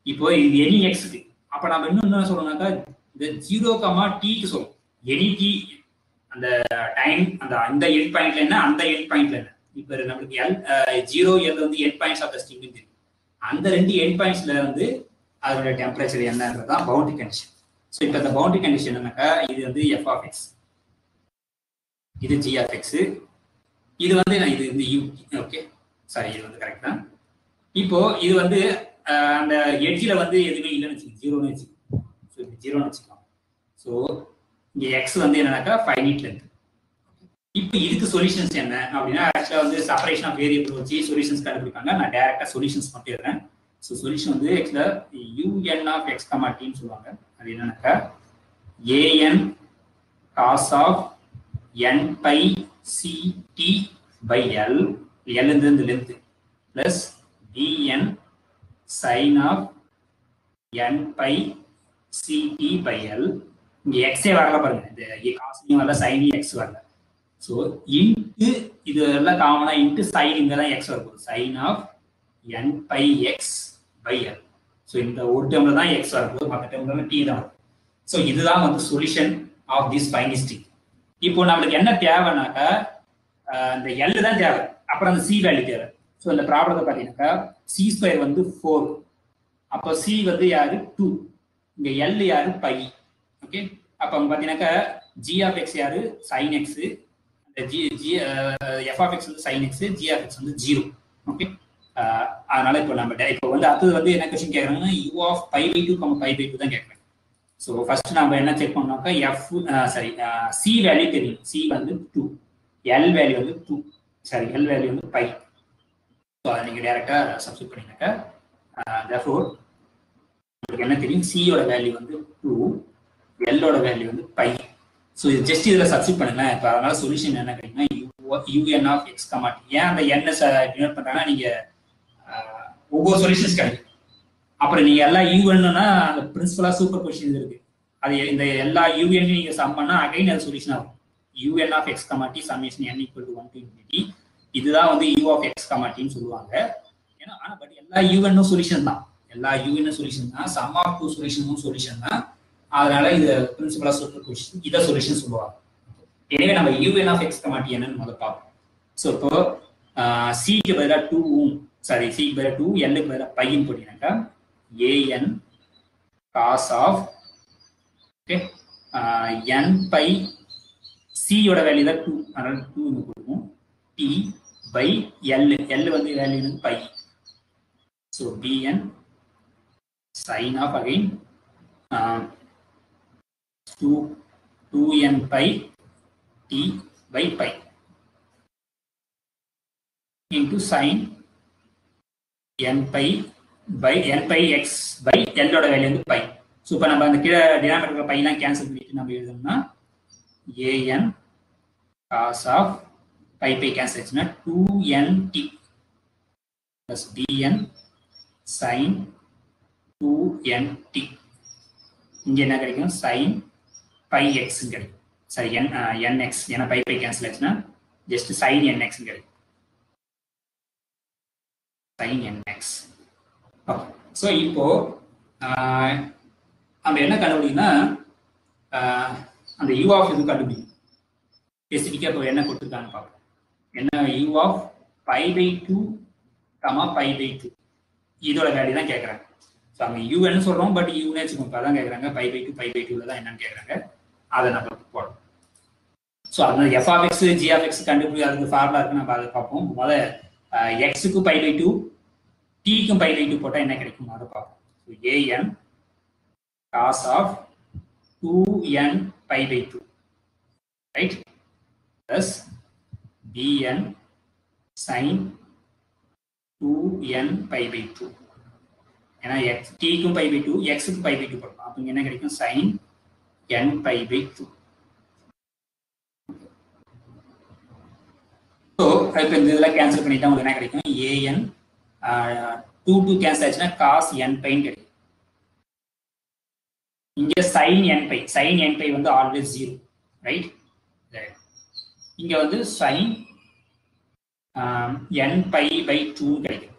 இப்போ இது எனி எக்ஸுக்கு அப்போ நம்ம இன்னும் என்ன சொல்லணும்னாக்கா இந்த 0, tக்கு சொல்லணும். எனி டி அந்த டைம் அந்த எண்ட் பாயிண்ட்ல என்ன, அந்த எண்ட் பாயிண்ட்ல என்ன. இப்போ நம்மளுக்கு எல் 0 எல் வந்து end points of the string தெரியும். அந்த ரெண்டு எண்ட் பாயிண்ட்ஸ்ல வந்து அதோட டெம்பரேச்சர் என்னன்றதான் பவுண்டரி கண்டிஷன். ஸோ இப்போ இந்த பவுண்டரி கண்டிஷன் என்னன்னாக்கா இது வந்து எஃப் ஆஃப் எக்ஸ், இது ஜி ஆஃப் எக்ஸ், இது வந்து இது வந்து யூ. ஓகே சாரி, இது வந்து கரெக்ட் தான். இப்போ இது வந்து அந்த எட்ஜில் வந்து எதுவுமே இல்லைன்னு வச்சுக்கோங்க, 0ன்னு வச்சுக்கோங்க. ஸோ இப்போ 0ன்னு வச்சுக்கலாம். ஸோ இங்கே எக்ஸ் வந்து என்னன்னாக்கா ஃபைனைட் லென்த். இப்போ இதுக்கு சொல்யூஷன்ஸ் என்ன அப்படின்னா ஆக்சுவலாக வந்து செப்பரேஷன் ஆஃப் வேரியபிள் வச்சு சொல்யூஷன்ஸ் கண்டுபிடிப்பாங்க. நான் டைரக்டாக சொல்யூஷன்ஸ் மட்டும் எழுதுறேன். ஸோ சொல்யூஷன் வந்து ஆக்சுவலாக யூஎன் ஆஃப் எக்ஸ் கமா டின்னு சொல்லுவாங்க. அது என்னன்னாக்கா a n cos of n pi c t by l, l இந்த length plus d n sine of n pi c t by l. இங்கே எக்ஸே வரல பாருங்க, இந்த காசுலையும் வரல, சைனையும் எக்ஸ் வரல. ஸோ இன்ட்டு இது எல்லாம் காமனா இன்ட்டு சைன், இங்கே தான் எக்ஸ் வரப்போகுது. Sine of n pi x by l. So இந்த ஒரு டேர்ம்ல தான் எக்ஸ் வரப்போகுது, மற்ற டேர்ம்ல டி தான் வரும். ஸோ இதுதான் வந்து solution of this finite string. இப்போ நம்மளுக்கு என்ன தேவைனாக்கா இந்த எல் தான் தேவை, அப்புறம் அந்த சி வேல்யூ தேவை. ஸோ இந்த ப்ராப்ளத்தை பார்த்தீங்கன்னாக்கா சி ஸ்கொயர் வந்து 4, அப்போ சி வந்து யாரு 2, இங்கே எல் யாரு பை. ஓகே அப்போ பார்த்தீங்கன்னாக்கா ஜி ஆஃப் எக்ஸ் யாரு sine x, f of x வந்து sine x, g of x வந்து 0. ஓகே அதனால இப்போ நம்ம இப்போ வந்து அடுத்தது வந்து என்ன கொஸ்டின் கேட்குறாங்கன்னா யூ ஆஃப் π/2, π/2 தான் கேட்குறேன். ஸோ ஃபர்ஸ்ட் நம்ம என்ன செக் பண்ணோம்னாக்கா எஃப் சாரி சி வேல்யூ தெரியும், சி வந்து 2, எல் வேல்யூ வந்து 2, சாரி எல் வேல்யூ வந்து π. ஸோ அதை நீங்கள் டேரெக்டாக சப்ஸ்டிட் பண்ணிங்கனாக்கா therefore உங்களுக்கு என்ன தெரியும், சியோட வேல்யூ வந்து 2, எல்லோட வேல்யூ வந்து π. ஸோ இது ஜஸ்ட் இதில் சப்ஸ்டிட் பண்ணுங்களேன். இப்போ அதனால சொல்யூஷன் என்ன கிடைக்குன்னா u n of x comma t. ஏன் அந்த என்எஸ் டினோட் பண்ணுறாங்கன்னா நீங்கள் ஒவ்வொரு சொல்யூஷன்ஸ் கிடைக்கும். அப்புறம் நீங்கள் எல்லா யூஎன்னா அந்த பிரின்சிபலாக சூப்பர் பொசிஷன் இருக்கு, அது இந்த எல்லா யூஎன் நீங்கள் சம் பண்ணால் அகைன் அது சொல்யூஷன் ஆகும். U n of x comma t summation n = 1 to infinity. இதுதான் வந்து யூ ஆஃப் எக்ஸ் கமா டின்னு சொல்லுவாங்க. ஏன்னா ஆனால் பட் எல்லா யூஎன்னும் சொல்யூஷன் தான், எல்லா யூஎன்னும் சொல்யூஷன் தான், சம் ஆஃப் டூ சொல்யூஷனும் சொல்யூஷன் தான். அதனால இது பிரின்சிபலா சூப்பர் பொசிஷன், இதை சொல்யூஷன் சொல்லுவாங்க. எனவே நம்ம u n of x comma t என்னன்னு முதல்ல பார்ப்போம். ஸோ இப்போ சிக்கு பதிலாக 2, சாரி சிக்கு பதிலாக 2, எல்லுக்கு பதிலாக பையன் போட்டீங்கன்னாக்கா a n cos of okay n pi, சியோட வேல்யூ தான் 2, அதனால 2 இங்கே கொடுக்கும், டி பை எல், எல் வந்து வேல்யூ வந்து pi. So b n sine of again 2 2n pi t by pi into sin n pi by n pi x by l ஓட value வந்து pi. So இப்போ நம்ம அந்த கீழே டினாமினேட்டர் பையெல்லாம் கேன்சல் பண்ணிட்டு நம்ம எழுதணும்னா an cos of pi pi cancel ஆச்சுன்னா 2nt plus bn sin 2nt. இங்க என்ன கிடைக்கும் sin pi x கிடைக்கும். சரி nx ஏன்னா pi pi cancel ஆச்சுன்னா just sin nx கிடைக்கும். sin nx. ஓகே. ஸோ இப்போ நம்ம என்ன கண்டுபிடிக்கணும்னா அந்த u ஆஃப் இது கண்டுபிடிக்கணும். ஸ்பெசிஃபிக்காக இப்போ என்ன கொடுத்துருக்காங்க பார்ப்போம். என்ன u of pi by 2 pi by 2 இதோட வேல்யூ தான் கேட்குறாங்க. ஸோ அங்கே யூன்னு சொல்கிறோம், பட் யூன்னு வச்சுக்கோங்க அதான் கேட்குறாங்க. pi by 2 தான் என்னன்னு கேட்குறாங்க, அதை நம்ம போடுறோம். ஸோ அதனால f of x g of x கண்டுபிடி அதுக்கு ஃபார்முலா இருக்கு, நம்ம அதை பார்ப்போம். முதல்ல எக்ஸுக்கு pi by 2 டீக்கும் pi by 2 போட்டால் என்ன கிடைக்கும் அதை பார்ப்போம். So an cos of 2n pi by 2 right plus bn sin 2n pi by 2. ஏன்னா டீக்கும் pi by 2 எக்ஸுக்கு pi by 2 போடணும். அப்போ இங்கே என்ன கிடைக்கும் sin n pi by 2. So இப்போ இந்த இதெல்லாம் கேன்சல் பண்ணிட்டா உங்களுக்கு என்ன கிடைக்கும் an 2 கேன்சல் ஆச்சுன்னா cos n pi கிடைக்கும். இங்க sin n pi வந்து ஆல்வேஸ் 0 ரைட். இங்க வந்து sin n pi by 2 கிடைக்கும்.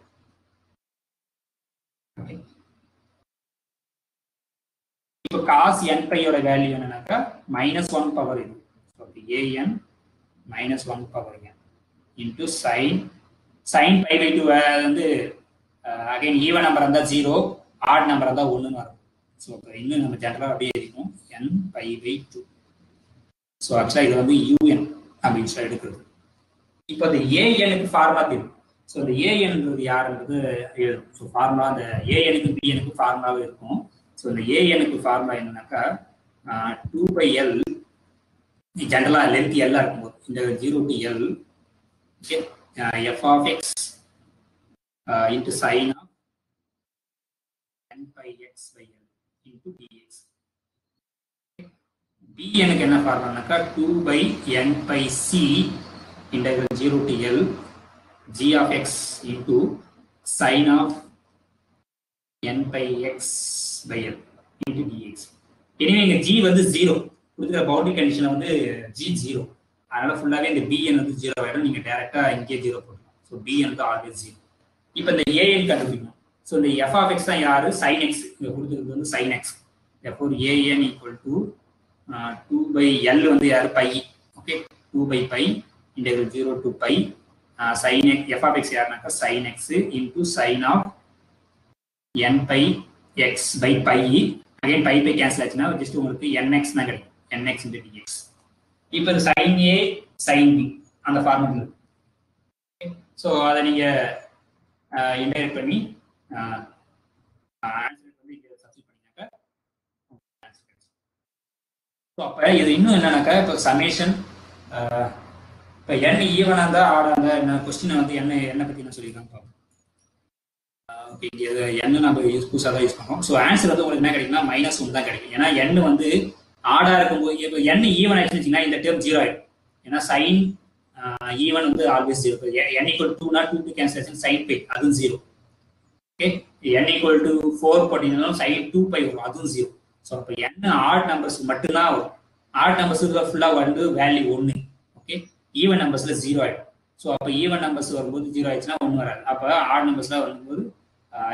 இப்போ cos n pi ஓட வேல்யூ என்னன்னாக்கா -1 பவர் இது. So an -1 power n into sin pi by 2 வந்து அகைன் ஈவன் நம்பர் இருந்தா 0, ஆட் நம்பர் இருந்தா 1 வரும். ஸோ இப்போ இன்னும் நம்ம ஜென்ரலாக அப்படியே இருக்கும் n pi by 2. ஸோ ஆக்சுவலாக இது வந்து un அப்படின்னு சொல்லி எடுக்கிறது. இப்போ இந்த ஏஎனுக்கு ஃபார்முலா தெரியும். ஸோ இந்த ஏஎன்ன்றது யாருன்றது எழுதும். ஸோ ஃபார்முலா அந்த ஏஎனுக்கு பிஎனுக்கு ஃபார்முலாவே இருக்கும். ஸோ இந்த ஏஎனுக்கு ஃபார்முலா என்னன்னாக்கா 2/L ஜென்ரலாக லென்த் எல்லாம் இருக்கும்போது இந்த 0 to L okay f of x into sin of n pi x by L into dx. bnக்கு என்ன ஃபார்முலானாக்கா 2/n pi c integral 0 to L g of x into sin of n pi x by L into dx. எனவே இங்க g வந்து 0 கொடுக்கிற boundary கண்டிஷன்ல வந்து g 0, அதனால ஃபுல்லாவே இந்த bn வந்து 0 ஆயிடும். நீங்க டைரக்டா இங்கே 0 போடலாம். ஸோ bn வந்து ஆல்வேஸ் 0. இப்போ இந்த an கண்டுபிடிக்கணும். ஸோ இந்த f of x தான் யாரு sin x, இங்க கொடுத்துருக்கு வந்து sin x. therefore an equal to 2/L வந்து யாரு pi. Okay 2/pi integral 0 to pi sin x f of x யாருனாக்கா sin x into sin of n pi x by pi. again pi pi cancel ஆச்சுன்னா just உங்களுக்கு nx தான் கிடைக்கும், nx into dx. இப்போ இந்த sin a sin b அந்த formula இருக்கு. So அதை நீங்க இன்டெகிரேட் பண்ணி ஆன்சர் வந்து இங்க சப்ஸ்டிட்யூட் பண்ணினாக்கா ஆன்சர் கிடைக்கும். ஸோ அப்போ இது இன்னும் என்னன்னாக்கா இப்போ சமேஷன் இப்போ n ஈவனாக இருந்தா ஆடாக இருந்தா என்ன கொஸ்டினை வந்து என்ன பற்றி என்ன சொல்லியிருக்காங்க பார்ப்போம். ஓகே இங்கே n நம்ம புதுசாக தான் யூஸ் பண்ணுறோம். ஸோ ஆன்சர் வந்து உங்களுக்கு என்ன கிடைக்குன்னா -1 தான் கிடைக்கும். ஏன்னா n வந்து ஆடா இருக்கும்போது இப்போ n ஈவன் ஆயிடுச்சுன்னா இந்த டேர்ம் 0 ஆயிடும். ஏன்னா சைன் ஈவன் வந்து always 0. n equal to 2 2 cancel ஆச்சு sin pi அதுவும் 0. ஓகே n equal to 4 போட்டீங்கன்னா sin 2pi வரும், அதுவும் 0. ஸோ அப்போ n ஆட் நம்பர்ஸ் மட்டும்தான் வரும். ஆட் நம்பர்ஸ்ல ஃபுல்லாக வந்து வேல்யூ 1. ஓகே ஈவன் நம்பர்ஸ்ல 0 ஆயிடும். ஸோ அப்போ ஈவன் நம்பர்ஸ் வரும்போது 0 ஆயிடுச்சுன்னா 1 வராது. அப்போ ஆட் நம்பர்ஸ்ல வரும்போது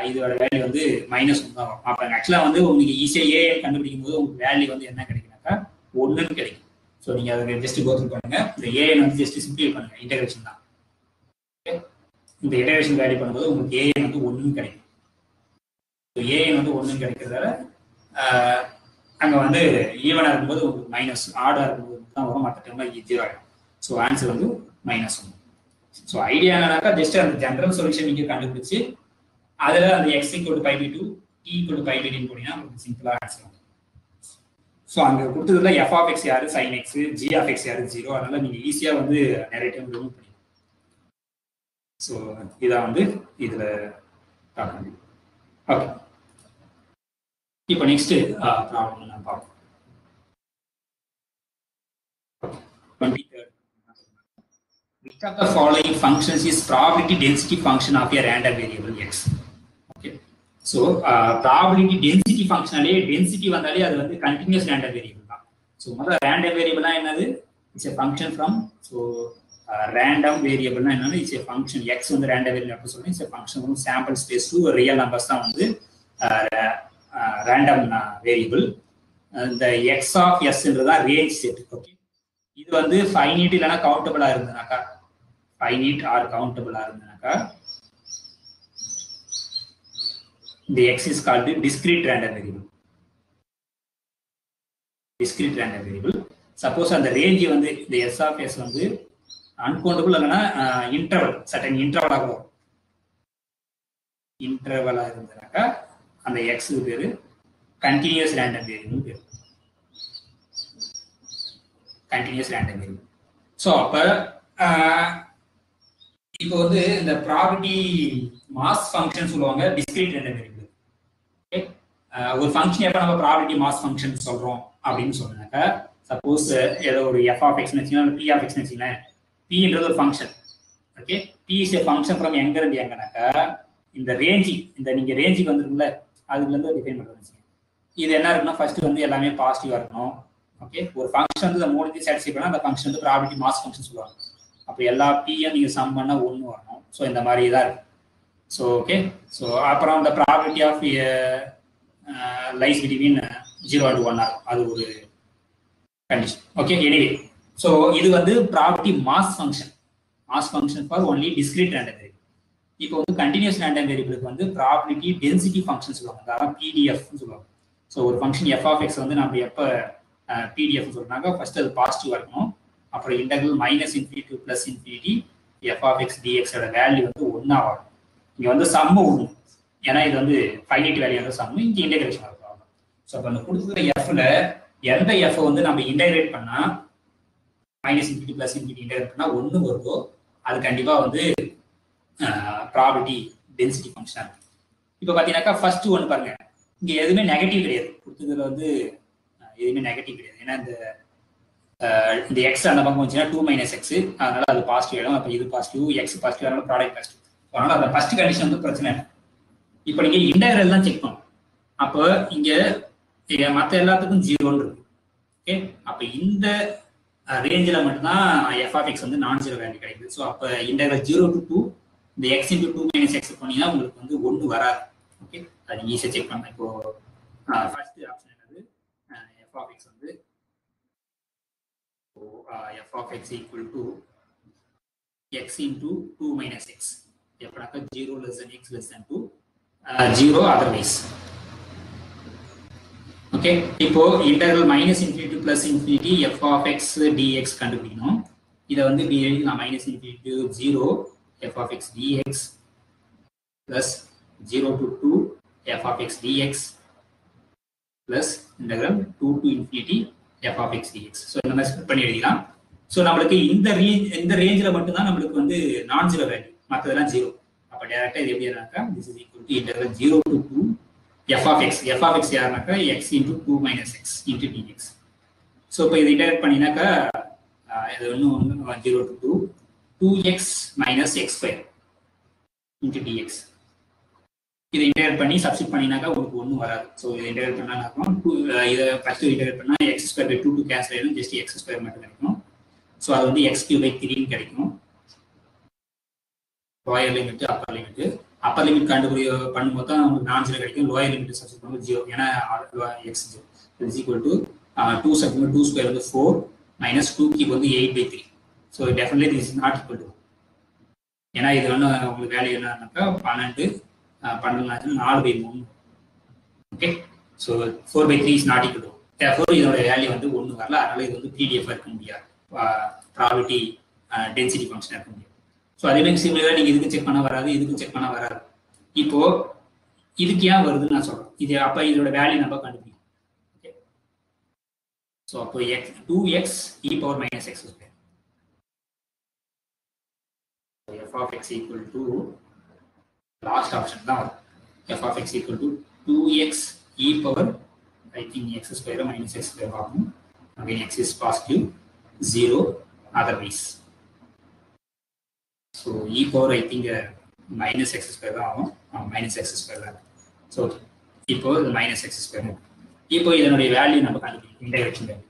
இதோட வேல்யூ வந்து -1 தான் வரும். அப்போ ஆக்சுவலாக வந்து உங்களுக்கு ஈஸியாக ஏன் கண்டுபிடிக்கும் போது உங்களுக்கு வேல்யூ வந்து என்ன கிடைக்குனாக்கா 1ன்னு கிடைக்கும். ஸோ நீங்கள் அதுக்கு ஜஸ்ட் கோத்ரூ பண்ணுங்க. இந்த ஏஎன் வந்து ஜஸ்ட் சிம்பிளை பண்ணுங்க, இன்டெகிரேஷன் தான். ஓகே இந்த இன்டெகிரேஷன் வேல்யூ பண்ணும்போது உங்களுக்கு ஏஎன் வந்து 1ன்னு கிடைக்கும். ஸோ ஏஎன் வந்து 1ன்னு கிடைக்கிறதால அங்கே வந்து ஈவனாக இருக்கும்போது உங்களுக்கு மைனஸ், ஆடாக இருக்கும்போது தான் வரும், மற்ற டைம்ல 0 ஆகிடும். ஸோ ஆன்சர் வந்து -1. ஸோ ஐடியா என்னன்னாக்கா ஜஸ்ட் அந்த ஜென்ரல் சொல்யூஷன் நீங்கள் கண்டுபிடிச்சு அதில் அந்த x equal to pi by 2 t equal to pi by 2 போனீங்கன்னா உங்களுக்கு சிம்பிளாக ஆன்சர் வரும். ஸோ அங்கே கொடுத்ததுல எஃப் ஆஃப் எக்ஸ் யாரு sine x, g of x யாரு 0. அதனால நீங்கள் ஈஸியாக வந்து நிறைய டைம் ரிமூவ் பண்ணிக்கலாம். ஸோ இதான் வந்து இதில் பார்க்க முடியும். ஓகே, இப்போ நெக்ஸ்ட் ப்ராப்ளம் நான் பார்ப்போம். 23rd. Which of the following functions is probability density function of a random variable x? Okay, so probability density function density வந்தாலே அது வந்து continuous random variable தான். So முதல்ல random variable என்னது? It's a function from, so random variable என்னன்னா it's a function. X வந்து random variable அப்படி சொல்றேன். It's a function from sample space to real numbers தான் வந்து random variable. The x of s என்றதா range set. Okay, இது வந்து finite இல்லைன்னா கவுண்டபிளா இருந்ததுனாக்கா, finite R கவுண்டபிளா இருந்ததுனாக்கா இந்த x is called discrete random variable. Discrete random variable. Suppose அந்த range வந்து இந்த எஸ் ஆஃப் எஸ் வந்து அன்கவுண்டபிள் இல்லைன்னா இன்டர்வல், சர்டன் இன்டர்வலாக வரும். இன்டர்வலா இருந்ததுனாக்கா அந்த எக்ஸ் பேரு கண்டினியூஸ் ரேண்டம் வேரியபிள் பேரு. Continuous random variable. ஸோ அப்போ இப்போ வந்து இந்த ப்ராபர்ட்டி மாஸ் ஃபங்க்ஷன் சொல்லுவாங்க டிஸ்கிரீட் ரேண்டம் வேரியபிள். ஓகே, ஒரு ஃபங்க்ஷன் எப்போ நம்ம ப்ராபர்ட்டி மாஸ் ஃபங்க்ஷன் சொல்றோம் அப்படின்னு சொன்னாக்கா, சப்போஸ் ஏதோ ஒரு எஃப் ஆஃப் எக்ஸ் வச்சுக்கலாம், பி ஆஃப் எக்ஸ் வச்சுக்கலாம். பின்றது ஒரு function. Okay, p is a function from எங்க இருந்து எங்கனாக்கா இந்த ரேஞ்சி, இந்த நீங்க ரேஞ்சுக்கு வந்துருக்குல்ல அதுல இருந்து டிஃபைன் பண்ணுறது. இது என்ன இருக்குன்னா ஃபர்ஸ்ட் வந்து எல்லாமே பாசிட்டிவா இருக்கணும். ஓகே, ஒரு ஃபங்க்ஷன் வந்து மூணுத்தையும் சாட்டிஸ்ஃபை பண்ணா அந்த ஃபங்க்ஷன் வந்து ப்ராபர்ட்டி மாஸ் ஃபங்க்ஷன் சொல்லுவாங்க. அப்போ எல்லா பியும் நீங்க சம் பண்ணா 1 வரணும். ஸோ இந்த மாதிரி தான் இருக்கு. ஸோ ஓகே, ஸோ அப்புறம் இந்த property of lies between 0 and 1 ஆகும். அது ஒரு கண்டிஷன். ஓகே, எனிவே ஸோ இது வந்து property mass function. Mass function for only discrete random variable. இப்போ வந்து கண்டினியூஸ் ரேண்டம் வேரியபிளுக்கு வந்து ப்ராபர்ட்டி டென்சிட்டி ஃபங்க்ஷன் சொல்லுவாங்க. அதான் பிடிஎஃப்னு சொல்லுவாங்க. ஸோ ஒரு ஃபங்க்ஷன் எஃப் ஆஃப் எக்ஸ் வந்து நம்ம எப்போ பிடிஎஃப் சொல்றாங்க, ஃபர்ஸ்ட் அது பாசிட்டிவா இருக்கணும். அப்புறம் integral -∞ to +∞ f of x டிஎக்ஸோட வேல்யூ வந்து 1 ஆகும். இங்க வந்து சம்மு 1, ஏன்னா இது வந்து ஃபைனைட் வேல்யூ வந்து சம்மு, இங்க இன்டெகிரேஷன் ஆகும். ஸோ அப்போ அந்த கொடுத்துருக்க எஃப்ல எந்த எஃப் வந்து நம்ம இன்டெகிரேட் பண்ணா -∞ to +∞ இன்டெகிரேட் பண்ணா 1 வருதோ அது கண்டிப்பா வந்து ப்ராபர்ட்டி டென்சிட்டி ஃபங்க்ஷனா இருக்கு. இப்போ பாத்தீங்கன்னாக்கா ஃபர்ஸ்ட் ஒன்று பாருங்க, இங்க எதுவுமே நெகட்டிவ் கிடையாது. கொடுத்ததுல வந்து எதுவுமே நெகட்டிவ் கிடையாது. ஏன்னா இந்த எக்ஸ் அந்த பக்கம் வந்துச்சுன்னா 2 - x, அதனால அது பாசிட்டிவ் ஆயிடும். அப்போ இது பாசிட்டிவ், எக்ஸ் பாசிட்டிவ், அதனால ப்ராடக்ட் பாசிட்டிவ். அதனால அந்த ஃபர்ஸ்ட் கண்டிஷன் வந்து பிரச்சனை இல்லை. இப்போ நீங்க இன்டெகிரல் தான் செக் பண்ணும். அப்போ இங்க மற்ற எல்லாத்துக்கும் 0 இருக்கு. ஓகே, அப்போ இந்த ரேஞ்சில் மட்டும்தான் எஃப் ஆஃப் எக்ஸ் வந்து நான் ஜீரோ வேல்யூ கிடைக்குது. ஸோ அப்போ இன்டெகிரல் 0 to 2 இந்த எக்ஸ் இன்டு 2 - x பண்ணீங்கன்னா உங்களுக்கு வந்து 1 வராது. ஓகே, அது ஈஸியாக செக் பண்ணலாம். இப்போ ஃபர்ஸ்ட் ஆப்ஷன் என்னது, எஃப் ஆஃப் எக்ஸ் வந்து f of x equal to x into 2 - x. எப்பனாக்கா 0 less than x less than 2, 0 otherwise. Okay, இப்போ integral -∞ to +∞ f of x dx கண்டுபிடிக்கணும். இதை வந்து நான் -∞ to 0 f of x dx plus 0 to 2 f of x dx plus integral 2 to ∞ f of x dx. So இந்த மாதிரி split பண்ணி எழுதிக்கலாம். So நம்மளுக்கு இந்த ரேஞ்சில் மட்டும்தான் நம்மளுக்கு வந்து நான் ஜீரோ வேல்யூ, மற்றதெல்லாம் 0. அப்போ டேரக்டா இது எப்படி இருந்தாக்கா this is equal to integral 0 to 2 f of x. f of x யாருனாக்கா x into 2 - x into dx. So இப்போ இது இன்டெகிரேட் பண்ணினாக்கா இது ஒன்று 0 to 2 2x - x² into dx. இதை இன்டெகிரேட் பண்ணி சப்ஸ்டிட் பண்ணினாக்கா உங்களுக்கு ஒன்றும் வராது. ஸோ இதை இன்டெகிரேட் பண்ணா இதை ஃபர்ஸ்ட் இன்டெகிரேட் பண்ணா x² / 2 கேன்சல் ஆயிடும், ஜஸ்ட் x² மட்டும் கிடைக்கும். ஸோ அது வந்து x³ / 3 கிடைக்கும். Lower limit upper limit. Upper limit பண்ணும்போது தான் நமக்கு நான் ஜீரோ கிடைக்கும். லோயர் லிமிட் சப்ஸ்டிட் பண்ணும்போது 0, ஏன்னா x is equal to 2 substitute 2 square வந்து 4 minus 2 கியூப் வந்து 8/3. So definitely this is not equal to, ஏன்னா இது வந்து உங்களுக்கு வேல்யூ என்னன்னாக்கா 12 4/3. Okay, so 4/3 is not equal to, therefore இதோட வேல்யூ வந்து 1 வரல. அதனால இது வந்து பிடிஎஃப் இருக்க முடியாது, ப்ராபர்ட்டி டென்சிட்டி ஃபங்க்ஷன் இருக்க முடியாது. ஸோ அதே மாதிரி சிமிலராக நீங்கள் இதுக்கு செக் பண்ண வராது, இதுக்கு செக் பண்ண வராது. இப்போ இதுக்கு ஏன் வருதுன்னு நான் சொல்றேன். இது அப்போ இதோட வேல்யூ நம்ம கண்டுபிடிக்கும். ஓகே, ஸோ அப்போ 2x e power minus x square. f of x equal to last option தான் f of x equal to 2x e power I think x square minus x square ஆகும். Again x is positive 0 otherwise. So e power I think minus x square தான் ஆகும். minus x square தான். So இப்போ minus x square. இப்போ இதனுடைய value நம்ம கண்டுபிடிக்கணும், integration value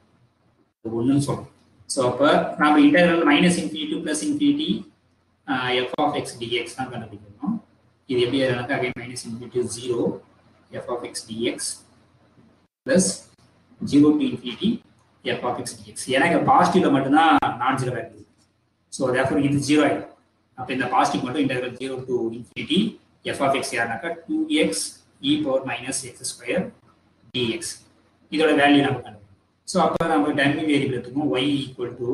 ஒன்றுன்னு சொல்றோம். ஸோ அப்போ நம்ம integral minus infinity to plus infinity f of x dx தான் கண்டுபிடிக்கணும். இது எப்படி எழுதலாம்? Again minus infinity 0 f of x dx plus 0 to infinity f of x dx. ஏன்னா இங்கே பாசிட்டிவ்ல மட்டும்தான் நான் ஜீரோ வேல்யூ. ஸோ தேர்ஃபோர் இது 0 ஆகிடும். அப்போ இந்த பாசிட்டிவ் மட்டும் integral 0 to infinity f of x யாருனாக்கா 2x e power minus x square dx. இதோட வேல்யூ நம்ம கண்டுபிடிக்கணும். ஸோ அப்போ நம்ம டெர்மி வேரியபிள் எடுத்துக்கோம் y equal to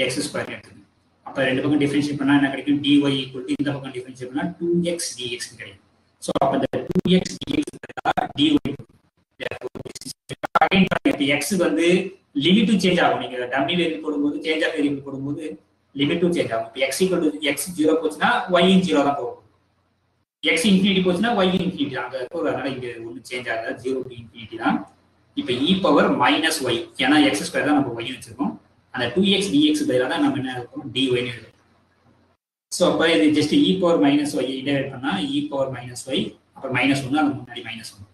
x square எடுத்துக்கணும். அப்போ ரெண்டு பக்கம் டிஃபரன்ஷியேட் பண்ணால் என்ன கிடைக்கும்? dy ஈக்குவல் டு இந்த பக்கம் டிஃபரன்ஷியேட் பண்ணால் 2x dx கிடைக்கும். ஸோ அப்போ இந்த 2x dx dy x வந்து லிமிட்டும் சேஞ்ச் ஆகும். நீங்க டம்மி வேரியபிள் போடும்போது சேஞ்ச் ஆஃப் வேரியபிள் போடும்போது லிமிட்டும் சேஞ்ச் ஆகும். இப்போ x ஈக்குவல் டு x 0 போச்சுன்னா y 0 தான் போகும். x இன்ஃபினிட்டி போச்சுன்னா y இன்ஃபினிட்டி தான். அங்கே இருக்கும். அதனால இங்கே ஒன்றும் சேஞ்ச் ஆகாது, 0 டு இன்ஃபினிட்டி தான். இப்போ e பவர் மைனஸ் y, ஏன்னா x ஸ்கொயர் தான் நம்ம y வச்சிருக்கோம். அந்த 2x dx பதிலாக தான் நம்ம என்ன இருக்கும்? dy ன்னு எழுதுறோம். ஸோ அப்போ இது just e power minus y integrate பண்ணா e பவர் மைனஸ் y, அப்புறம் மைனஸ் ஒன்று, அது முன்னாடி மைனஸ் ஒன்று,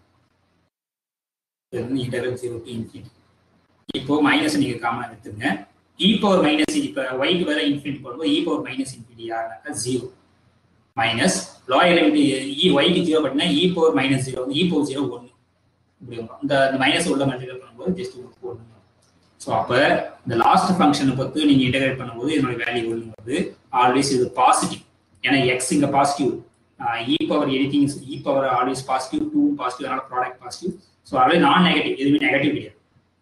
இன்டகிரல் 0 டு இன்ஃபினிட்டி. இப்போ மைனஸ் நீங்க காமனா எடுத்துங்க. e பவர் மைனஸ், இப்போ y க்கு பதிலாக இன்ஃபினிட்டி போடும்போது e பவர் மைனஸ் இன்ஃபினிட்டி யாருனாக்கா 0 மைனஸ் லோயர் லிமிட் y க்கு 0 பண்ணா e பவர் மைனஸ் 0 வந்து e பவர் 0 1 இப்படி வரும். இந்த மைனஸ் உள்ள மல்டிப்ளை பண்ணும்போது ஜஸ்ட் 1 போடணும். ஸோ அப்போ இந்த லாஸ்ட் ஃபங்க்ஷனை பொறுத்து நீங்க இன்டகிரேட் பண்ணும்போது இதனோட வேல்யூ 1 வருது. ஆல்வேஸ் இது பாசிட்டிவ், ஏன்னா எக்ஸ் இங்க positive, e power anything is e power always positive, 2 positive, அதனால ப்ராடக்ட் பாசிட்டிவ். ஸோ ஆல்வேஸ் நான் நெகட்டிவ், எதுவுமே நெகட்டிவ் கிடையாது.